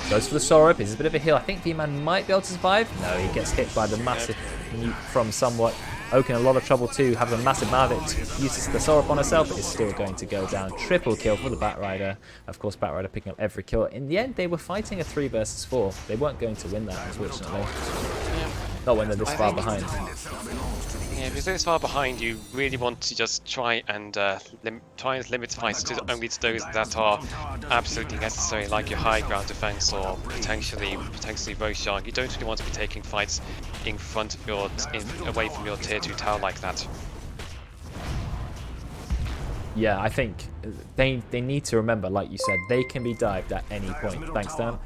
Goes for the Sora, this is a bit of a heal. I think B-Man might be able to survive. No, he gets hit by the massive nuke from somewhat. Oak in a lot of trouble too, having a massive Mavic. Uses the Sora on herself, but is still going to go down. Triple kill for the Batrider. Of course, Batrider picking up every kill. In the end, they were fighting a 3 versus 4. They weren't going to win that, unfortunately. Not when they're this far behind. Yeah, if you're this far behind, you really want to just try and limit fights to only to those that are absolutely necessary, like your high ground defense or potentially Roshan. You don't really want to be taking fights in front of your, away from your tier 2 tower like that. Yeah, I think they need to remember, like you said, they can be dived at any point. Thanks, Dan.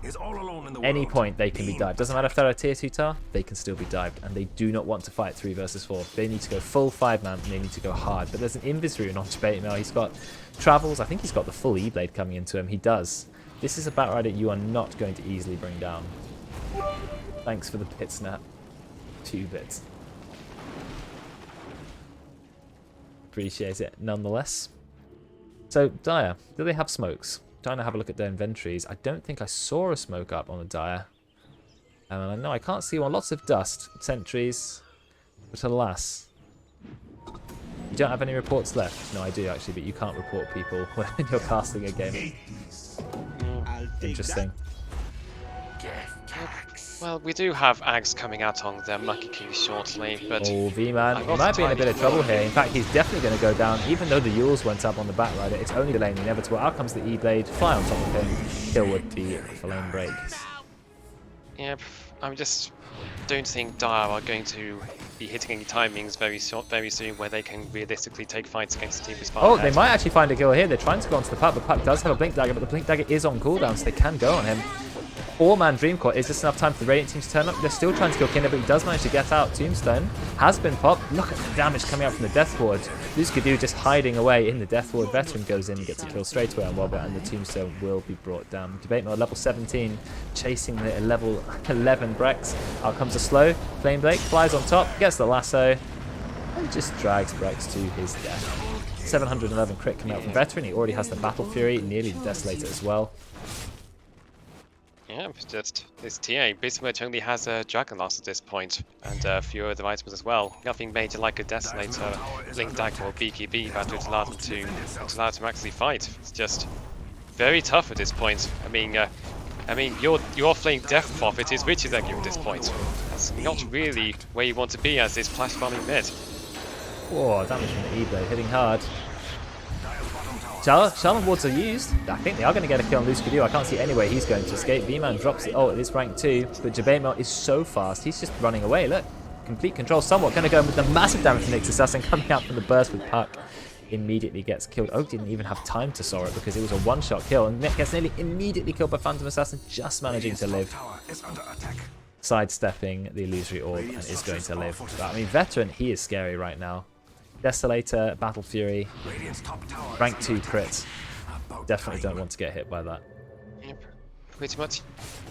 Any point they can be dived. Doesn't matter if they're a tier 2 tower, they can still be dived. And they do not want to fight 3 versus 4. They need to go full 5-man and they need to go hard. But there's an invis rune on Debate Mail. He's got travels. I think he's got the full E-Blade coming into him. He does. This is a Batrider you are not going to easily bring down. Thanks for the pit snap. 2 bits. Appreciate it nonetheless. So, Dire, do they have smokes? Trying to have a look at their inventories. I don't think I saw a smoke up on the Dire. And I know I can't see one. Lots of dust, sentries, but alas. You don't have any reports left? No, I do actually, but you can't report people when you're casting a game. Interesting. Well, we do have Ags coming out on the Monkey King shortly, but... Oh, V-Man, he might be in a bit of trouble here. In fact, he's definitely going to go down. Even though the Yules went up on the Batrider, it's only delaying the inevitable. Out comes the E-Blade, fly on top of him, kill with the lane break. Yep, I just don't think Dire are going to be hitting any timings very soon where they can realistically take fights against the team as far ahead. They might actually find a kill here. They're trying to go onto the Puck, but Puck does have a Blink Dagger, but the Blink Dagger is on cooldown, so they can go on him. 4-man Dreamcore. Is this enough time for the Radiant team to turn up? They're still trying to kill Kinder, but he does manage to get out. Tombstone has been popped. Look at the damage coming out from the Death Ward. Luzkadu just hiding away in the Death Ward. Veteran goes in and gets a kill straight away on Wobber, and the Tombstone will be brought down. Debate Mode level 17, chasing the level 11 Brex. Out comes a slow. Flame Blake flies on top, gets the lasso, and just drags Brex to his death. 711 crit coming out from Veteran. He already has the Battle Fury, nearly the Desolator as well. Yeah, just this TA basically only has a Dragon Lance at this point, and a few other items as well. Nothing major like a Desolator, Blink Dagger or BKB that would allow them to actually fight. It's just very tough at this point. I mean, your playing Death Prophet is Witch's Egg at this point. That's not really where you want to be as this flash farming mid. Oh, damage from the E-Blade, hitting hard. Shaman Wards are used. I think they are going to get a kill on Luzkadu. I can't see any way he's going to escape. V-Man drops it. Oh, it is rank 2. But Jabemel is so fast. He's just running away. Look. Complete control. Somewhat going to go in with the massive damage from Nyx Assassin coming out from the burst with Puck. Immediately gets killed. Oak didn't even have time to saw it because it was a one-shot kill. And Nyx gets nearly immediately killed by Phantom Assassin, just managing to live. Sidestepping the illusory orb and is going to live. But, I mean, Veteran, he is scary right now. Desolator, Battle Fury, rank 2 crits. Definitely don't want to get hit by that. Yep. Pretty much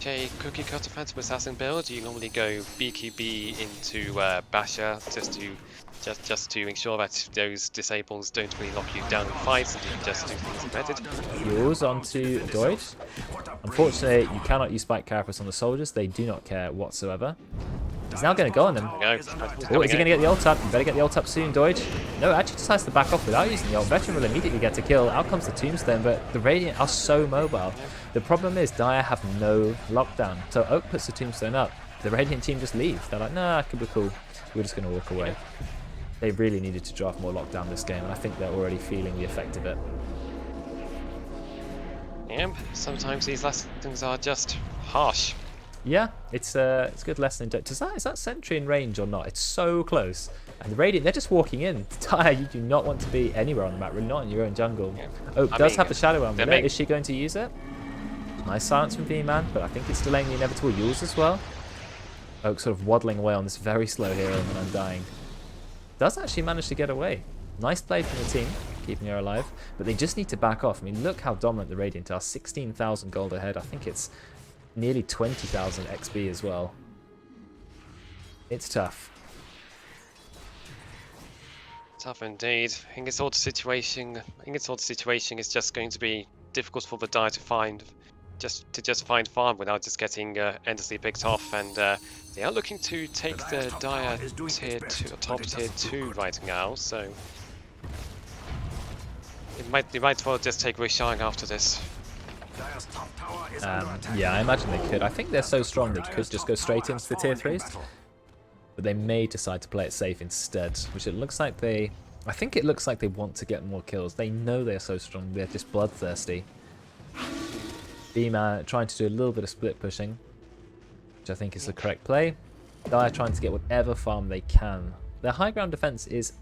a cookie cutter Phantom Assassin build. You normally go BKB into Basher just to ensure that those disables don't really lock you down in fights and you can just do things embedded. Yules onto Doige. Unfortunately, you cannot use Spike Carapace on the soldiers. They do not care whatsoever. He's now going to go on them. Oh, is he going to get the ult up? You better get the ult up soon, Doige. No, actually decides to back off without using the ult. Veteran will immediately get a kill. Out comes the Tombstone, but the Radiant are so mobile. The problem is Dire have no lockdown. So Oak puts the Tombstone up. The Radiant team just leave. They're like, nah, it could be cool. We're just going to walk away. They really needed to draft more lockdown this game, and I think they're already feeling the effect of it. Yeah, sometimes these lessons are just harsh. Yeah, it's a good lesson in Dota. Is that sentry in range or not? It's so close. And the Radiant, they're just walking in. Dire, you do not want to be anywhere on the map, really, not in your own jungle. Yeah. Oh, I does mean, have the Shadow Amulet. Is she going to use it? Nice silence from V-Man, but I think it's delaying the inevitable Yules as well. Oak sort of waddling away on this very slow hero and Undying. Does actually manage to get away. Nice play from the team, keeping her alive. But they just need to back off. I mean, look how dominant the Radiant are. 16,000 gold ahead. I think it's nearly 20,000 XP as well. It's tough. Tough indeed. I think it's all the situation. Is just going to be difficult for the Dire to find, just find farm without just getting endlessly picked off. And they are looking to take the Dire tier 2, top tier 2 right now. So they might as well just take Rishang after this. Yeah, I imagine they could. I think they're so strong they could just go straight into the tier 3s. But they may decide to play it safe instead, which it looks like they... I think it looks like they want to get more kills. They know they're so strong, they're just bloodthirsty. B-Man trying to do a little bit of split pushing, which I think is the correct play. Dire trying to get whatever farm they can. Their high ground defense it's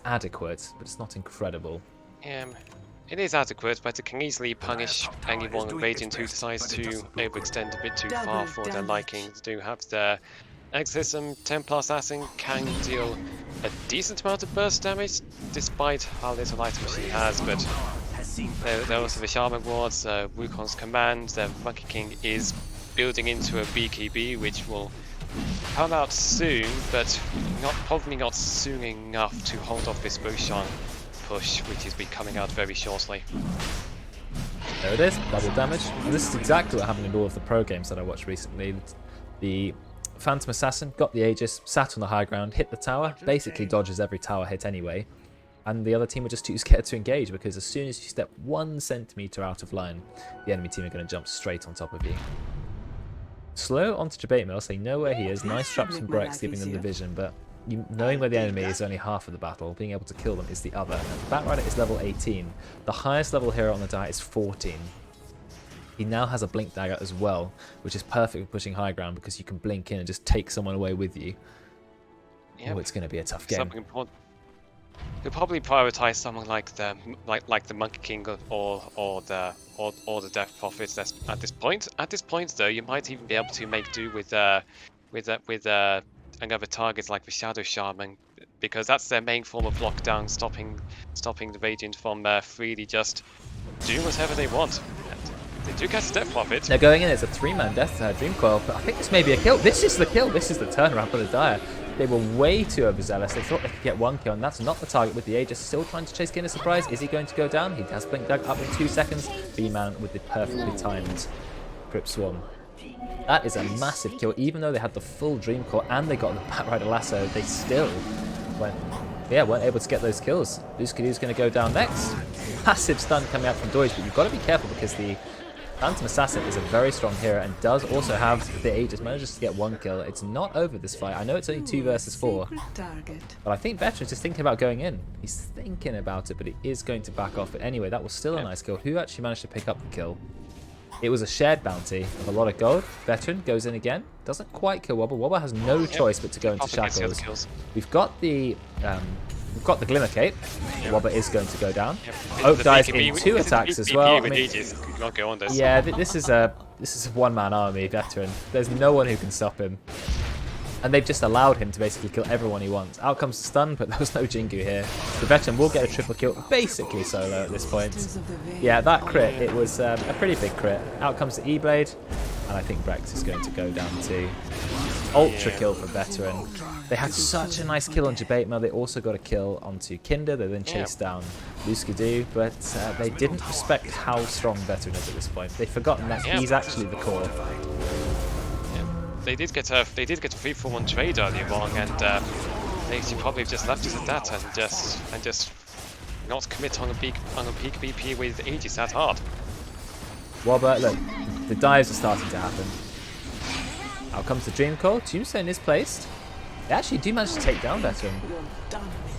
adequate, but it's not incredible. It is adequate, but it can easily punish anyone Radiant who decides to overextend a bit too far for their liking. They do have their Exorcism, 10 plus Assassin can deal a decent amount of burst damage, despite how little items she has, but there are also the Shaman Wards, Wukong's Command, the Monkey King is building into a BKB, which will come out soon, but probably not soon enough to hold off this Roshan push, which is coming out very shortly. There it is, double damage. And this is exactly what happened in all of the pro games that I watched recently. The Phantom Assassin got the Aegis, sat on the high ground, hit the tower, basically dodges every tower hit anyway, and the other team were just too scared to engage because as soon as you step 1 centimeter out of line, the enemy team are going to jump straight on top of you. Slow onto Debate Mill, so they know where he is. Nice traps from Brex, giving them the vision, but knowing where the enemy is only half of the battle. Being able to kill them is the other. Batrider is level 18. The highest level hero on the die is 14. He now has a blink dagger as well, which is perfect for pushing high ground because you can blink in and just take someone away with you. Yep. Oh, it's going to be a tough game. Something important. You'll probably prioritize someone like the Monkey King or the Death Prophets. That's at this point. At this point, though, you might even be able to make do with another target like the Shadow Shaman, because that's their main form of lockdown, stopping the Radiant from freely just doing whatever they want. And they do catch the Death Prophet. They're going in as a 3-man death Dream Coil, but I think this may be a kill. This is the kill. This is the turnaround for the Dire. They were way too overzealous. They thought they could get 1 kill, and that's not the target with the Aegis. Still trying to chase Kinder Surprise. Is he going to go down? He has Blink Dag up in 2 seconds. B-Man with the perfectly timed Crypt Swarm. That is a massive kill. Even though they had the full Dream Core and they got the Batrider Lasso, they still weren't able to get those kills. Luskadu's going to go down next. Massive stun coming out from Doige, but you've got to be careful because the Phantom Assassin is a very strong hero and does also have the Aegis, manages to get 1 kill. It's not over this fight. I know it's only 2 versus 4, but I think Veteran's just thinking about going in. He's thinking about it, but he is going to back off. But anyway, that was still a nice kill. Who actually managed to pick up the kill? It was a shared bounty of a lot of gold. Veteran goes in again. Doesn't quite kill Wobble. Wobble has no choice but to go into shackles. We've got the Glimmer Cape. Wobble is going to go down. Oak dies in 2 attacks as well. I mean, yeah, this is a 1-man army, Veteran. There's no one who can stop him. And they've just allowed him to basically kill everyone he wants. Out comes the stun, but there was no Jingu here. The Veteran will get a triple kill, basically solo at this point. Yeah, that crit, it was a pretty big crit. Out comes the E-Blade, and I think Brex is going to go down too. Ultra kill for Veteran. They had such a nice kill on Debate Mill. They also got a kill onto Kinder. They then chased down Luskadu, but they didn't respect how strong Veteran is at this point. They've forgotten that he's actually the core. They did get a 3-for-1 trade earlier on, and they should probably have just left it at that and just not commit on a peak BP with Aegis that hard. Wobber, look, the dives are starting to happen. Out comes the Dream Coil. Tombstone is placed. They actually do manage to take down Veteran.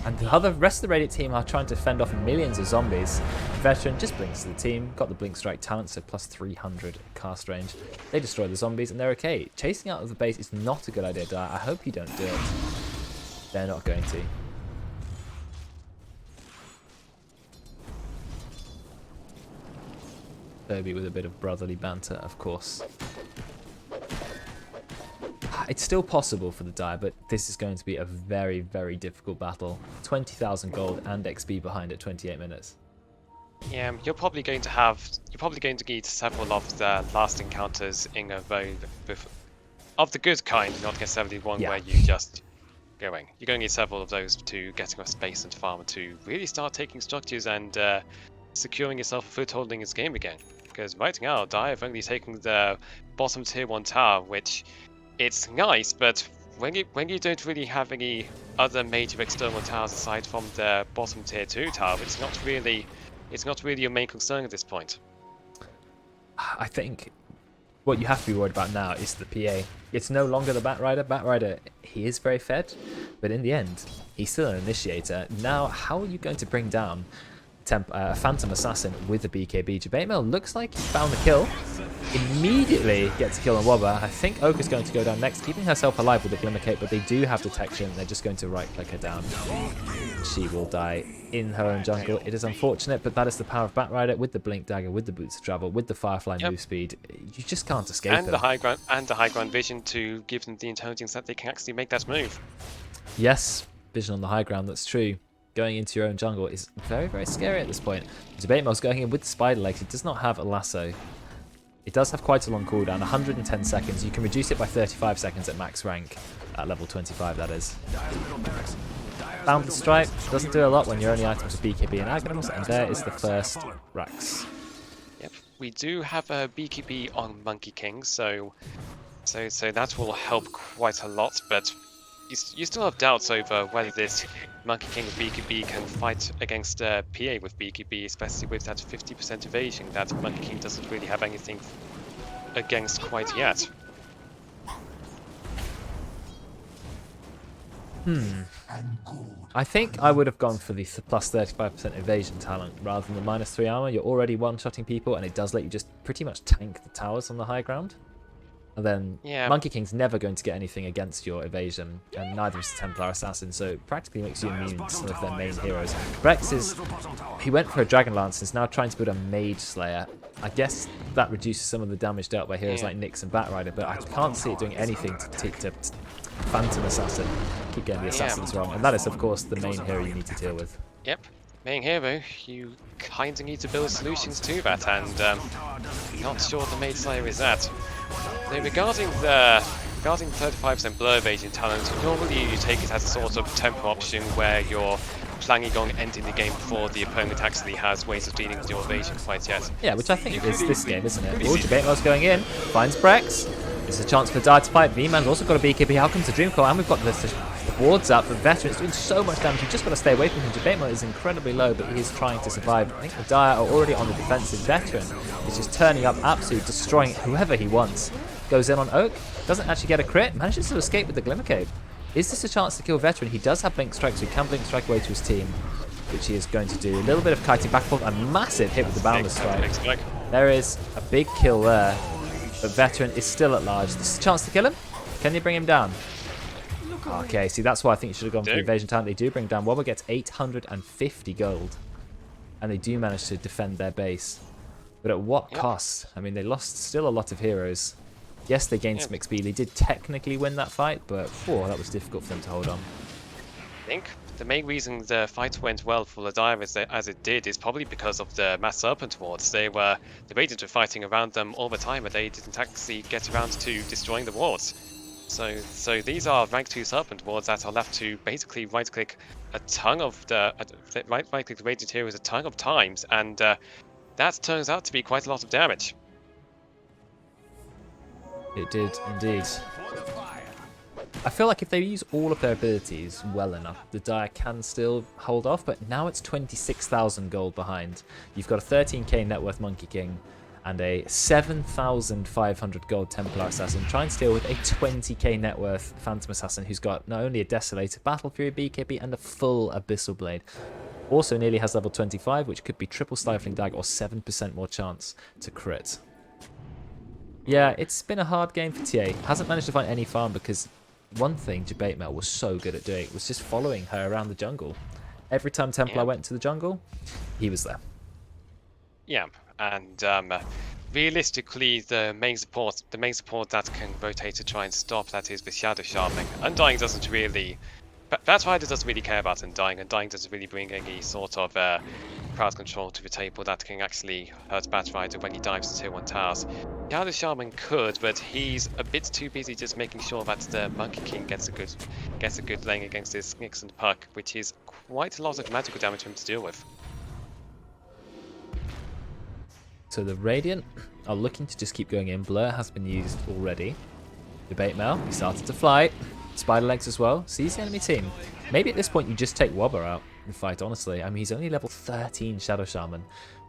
And the rest of the Radiant team are trying to fend off millions of zombies. Veteran just blinks to the team, got the Blink Strike talent, so plus 300 cast range. They destroy the zombies and they're okay. Chasing out of the base is not a good idea, Dire. I hope you don't do it. They're not going to. Toby with a bit of brotherly banter, of course. It's still possible for the Dire, but this is going to be a very, very difficult battle. 20,000 gold and XP behind at 28 minutes. Yeah, you're probably going to need several of the last encounters in a row of the good kind, not necessarily one where you just going. You're going to need several of those to get enough space and farm to really start taking structures and securing yourself a foothold in this game again. Because right now, Dire have only taken the bottom tier 1 tower, which it's nice, but when you don't really have any other major external towers aside from the bottom tier 2 tower, it's not really your main concern at this point. I think what you have to be worried about now is the PA. It's no longer the Batrider. Batrider, he is very fed, but in the end, he's still an initiator. Now, how are you going to bring down Phantom Assassin with the BKB? Jabate looks like he found the kill. Immediately gets a kill on Wobber. I think Oak is going to go down next, keeping herself alive with the Glimmer Cape, but they do have detection. They're just going to right-click her down. She will die in her own jungle. It is unfortunate, but that is the power of Batrider with the Blink Dagger, with the Boots of Travel, with the Firefly move speed. You just can't escape and them. The high ground vision to give them the intelligence that they can actually make that move. Yes, vision on the high ground, that's true. Going into your own jungle is very, very scary at this point. Debatemel's going in with the spider legs. He does not have a lasso. It does have quite a long cooldown, 110 seconds. You can reduce it by 35 seconds at max rank, at level 25 that is. Boundless Strike doesn't do a lot when your only items are BKB and Aghanimals, and there is the first Rax. Yep, we do have a BKB on Monkey King, so that will help quite a lot, but you still have doubts over whether this Monkey King with BKB can fight against PA with BKB, especially with that 50% evasion that Monkey King doesn't really have anything against quite yet. I think I would have gone for the plus 35% evasion talent rather than the minus 3 armor. You're already one-shotting people, and it does let you just pretty much tank the towers on the high ground. And then Monkey King's never going to get anything against your evasion, and neither is the Templar Assassin, so it practically makes you immune to some of their main heroes. Rex he went for a Dragon Lance and is now trying to build a Mage Slayer. I guess that reduces some of the damage dealt by heroes like Nyx and Batrider, but I can't see it doing anything to Phantom Assassin. Keep getting the Assassins wrong, and that is of course the main hero you need to deal with. Yep. Main hero, you kind of need to build solutions to that, and not sure the Mage Slayer is that. So regarding 35% blur evasion talent, normally you take it as a sort of tempo option where you're planning on ending the game before the opponent actually has ways of dealing with your evasion quite yet. Yeah, which I think is this game, isn't it? Oh, Debatemel's going in, finds Brex. There's a chance for Dire to fight. V-Man's also got a BKB. How comes the Dreamcoil? And we've got the wards up. The Veteran's doing so much damage. You've just got to stay away from him. Debatemel is incredibly low, but he is trying to survive. I think the Dire are already on the defensive. Veteran is just turning up, absolutely destroying whoever he wants. Goes in on Oak. Doesn't actually get a crit. Manages to escape with the Glimmer Cape. Is this a chance to kill Veteran? He does have Blink Strike, so he can Blink Strike away to his team, which he is going to do. A little bit of kiting back and forth. A massive hit with the Boundless Strike. There is a big kill there. But Veteran is still at large. This is a chance to kill him. Can you bring him down? Okay, see, that's why I think you should have gone for the evasion talent. They do bring down. Wobber gets 850 gold. And they do manage to defend their base. But at what cost? I mean, they lost still a lot of heroes. Yes, they gained some XP. They did technically win that fight, but that was difficult for them to hold on. I think the main reason the fight went well for the Dire as it did is probably because of the Mass Serpent wards. The Radiant were fighting around them all the time, but they didn't actually get around to destroying the wards. So these are rank 2 Serpent wards that are left to basically right-click a ton of right-click the Radiant heroes a ton of times, and that turns out to be quite a lot of damage. It did indeed. I feel like if they use all of their abilities well enough, the Dire can still hold off, but now it's 26,000 gold behind. You've got a 13k net worth Monkey King, and a 7,500 gold Templar Assassin trying to deal with a 20k net worth Phantom Assassin who's got not only a Desolator, Battle Fury BKB, and a full Abyssal Blade. Also nearly has level 25, which could be triple Stifling Dagger or 7% more chance to crit. Yeah, it's been a hard game for TA. Hasn't managed to find any farm because one thing Debatemel was so good at doing was just following her around the jungle. Every time Templar went to the jungle, he was there. Yeah, and realistically, the main support that can rotate to try and stop that is the Shadow Shaman. Undying doesn't really, Batrider doesn't really care about Undying. Undying doesn't really bring any sort of crowd control to the table that can actually hurt Batrider when he dives to tier 1 towers. Shadow Shaman could, but he's a bit too busy just making sure that the Monkey King gets a good lane against his Snicks and Puck, which is quite a lot of magical damage for him to deal with. So the Radiant are looking to just keep going in. Blur has been used already. Debatemel, he started to fly. Spider Legs as well. Sees the enemy team. Maybe at this point you just take Wobber out and fight, honestly. I mean, he's only level 13 Shadow Shaman.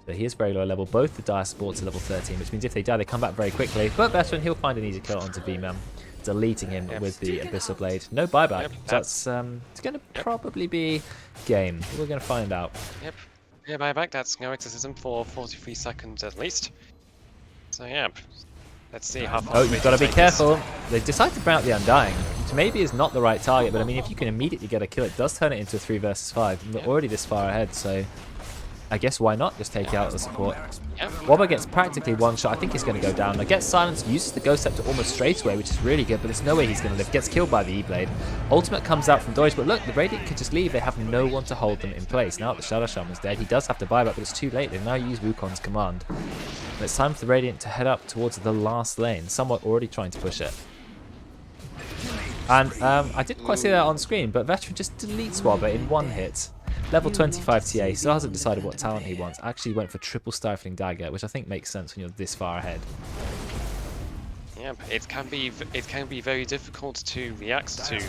So he is very low level. Both the Dire Sports are level 13, which means if they die, they come back very quickly. But Veteran, he'll find an easy kill onto V-Man, deleting him with the Abyssal Blade. No buyback. That's it's going to probably be game. We're going to find out. Yep. Yeah, buyback. That's no exorcism for 43 seconds at least. So yeah, let's see how far. Oh, you've got to be careful. They decide to bring out the Undying, which maybe is not the right target, but I mean, if you can immediately get a kill, it does turn it into a 3 versus 5. And we're already this far ahead, so I guess why not just take out the support. Wobber gets practically one shot. I think he's going to go down. Now gets silenced, uses the Ghost Scepter almost straight away, which is really good, but there's no way he's going to live. Gets killed by the E-Blade. Ultimate comes out from Doge, but look, the Radiant could just leave. They have no one to hold them in place. Now that the Shadow Shaman's dead, he does have to buy back, but it's too late. They've now used Wukong's command. And it's time for the Radiant to head up towards the last lane. Somewhat already trying to push it. And I didn't quite see that on screen, but Veteran just deletes Wobber in one hit. Level 25 TA, still hasn't decided what talent he wants. Actually went for triple Stifling Dagger, which I think makes sense when you're this far ahead. Yeah, it can be very difficult to react to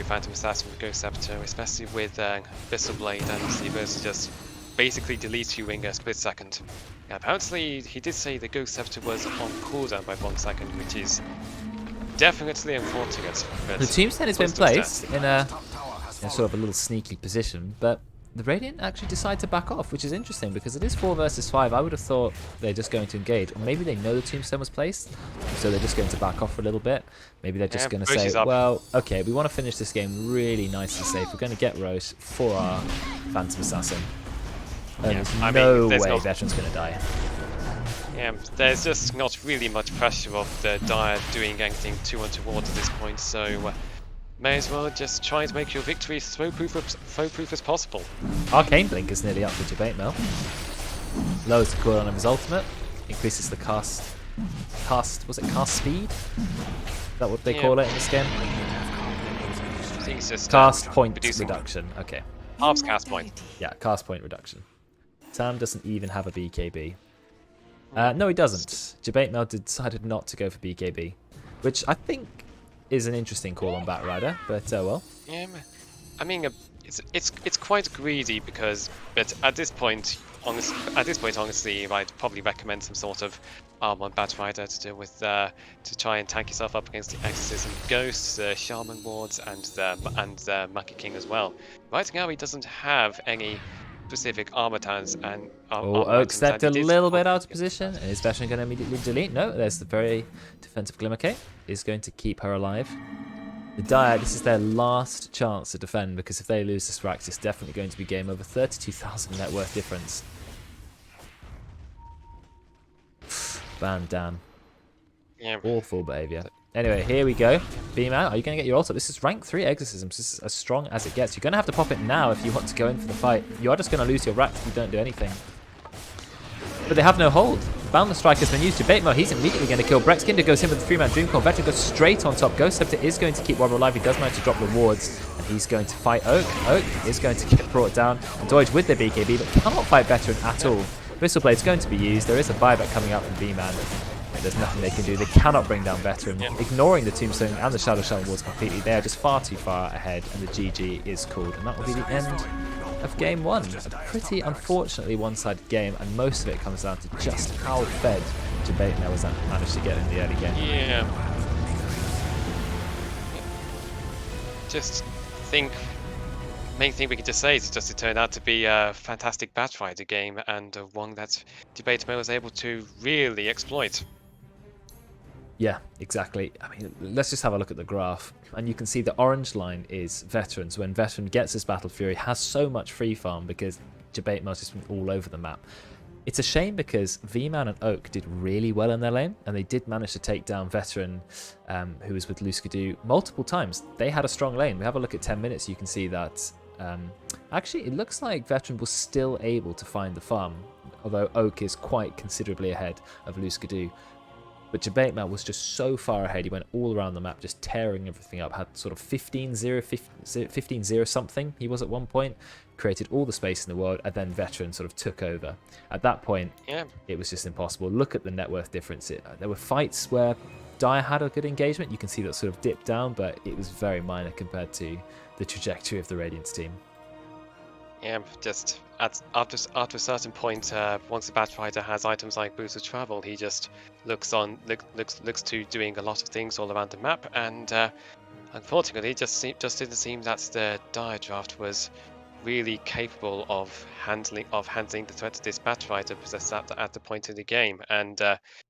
Phantom Assassin with Ghost Scepter, especially with Abyssal Blade and Seavers just basically delete you in a split second. Yeah, apparently he did say the Ghost Scepter was on cooldown by 1 second, which is definitely unfortunate. The tombstone has been placed in a sort of a little sneaky position, but the Radiant actually decide to back off, which is interesting because it is 4 versus 5. I would have thought they're just going to engage, or maybe they know the tombstone was placed, so they're just going to back off for a little bit. Maybe they're just going to say, well, okay, we want to finish this game really nice and safe. We're going to get Roche for our Phantom Assassin. And there's no way Veteran's going to die. Yeah, there's just not really much pressure of the Dire doing anything too untoward at this point, so may as well just try to make your victory as foe-proof as possible. Arcane Blink is nearly up for Debatemel. Lowers the cooldown of his ultimate, increases the cast speed? Is that what they call it in this game? I think it's just cast point reduction. Okay. Halves cast point. Yeah, cast point reduction. Sam doesn't even have a BKB. No, he doesn't. Debatemel decided not to go for BKB, which I think is an interesting call on Batrider, but well. Yeah, I mean, it's quite greedy because, but at this point, honestly, I'd probably recommend some sort of arm on Batrider to deal with, to try and tank yourself up against the Exorcism Ghosts, the Shaman Wards, and the Monkey King as well. Right now, he doesn't have any specific armor tans and Oak stepped a little bit out of position, and is Veteran going to immediately delete? No, there's the very defensive Glimmer Cape. Is going to keep her alive. The Dire, this is their last chance to defend, because if they lose this Rax, it's definitely going to be game over. 32,000 net worth difference. Bam, damn. Yeah. Awful behaviour. Anyway, here we go. Beam out. Are you going to get your ult up? This is rank 3 Exorcisms. This is as strong as it gets. You're going to have to pop it now if you want to go in for the fight. You are just going to lose your Rax if you don't do anything. But they have no hold. Boundless Strike has been used to Debatemel. He's immediately going to kill Brex. Kinder goes in with the 3-man Dreamcoil. Veteran goes straight on top. Ghost Scepter is going to keep Wobber alive. He does manage to drop the wards. And he's going to fight Oak. Oak is going to get brought down. And Doge with the BKB, but cannot fight Veteran at all. Abyssal Blade is going to be used. There is a buyback coming out from V-Man. There's nothing they can do. They cannot bring down Veteran. Ignoring the Tombstone and the Shadow Shaman wards completely. They are just far too far ahead. And the GG is called. And that will be the end of game one. A pretty unfortunately one-sided game, and most of it comes down to just how fed Debate was managed to get in the early game. Yeah. Just think, main thing we can just say is just it turned out to be a fantastic Battlefighter game, and one that Debate was able to really exploit. Yeah, exactly. I mean, let's just have a look at the graph. And you can see the orange line is veterans. When veteran gets his Battle Fury, has so much free farm because Debate Mouse has been all over the map. It's a shame because V-Man and Oak did really well in their lane, and they did manage to take down veteran who was with Luskadoo multiple times. They had a strong lane. We have a look at 10 minutes, you can see that actually it looks like veteran was still able to find the farm, although Oak is quite considerably ahead of Luskadoo. But Jabatemount was just so far ahead. He went all around the map, just tearing everything up. Had sort of 15-0, 15-0 something he was at one point. Created all the space in the world, and then Veteran sort of took over. At that point, it was just impossible. Look at the net worth difference. There were fights where Dire had a good engagement. You can see that sort of dipped down, but it was very minor compared to the trajectory of the Radiance team. Yeah, just after a certain point, once the Batfighter has items like Boost of Travel, he just looks to doing a lot of things all around the map, and unfortunately, it just didn't seem that the Dire draft was really capable of handling the threat of this Batfighter possessed at the point in the game, and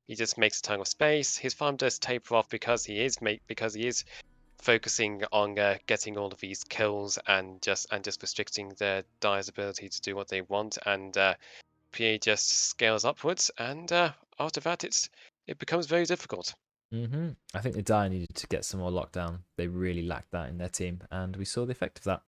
he just makes a ton of space. His farm does taper off because he is focusing on getting all of these kills and just restricting the Dire's ability to do what they want, and PA just scales upwards, and after that it becomes very difficult. I think the Dire needed to get some more lockdown. They really lacked that in their team, and we saw the effect of that.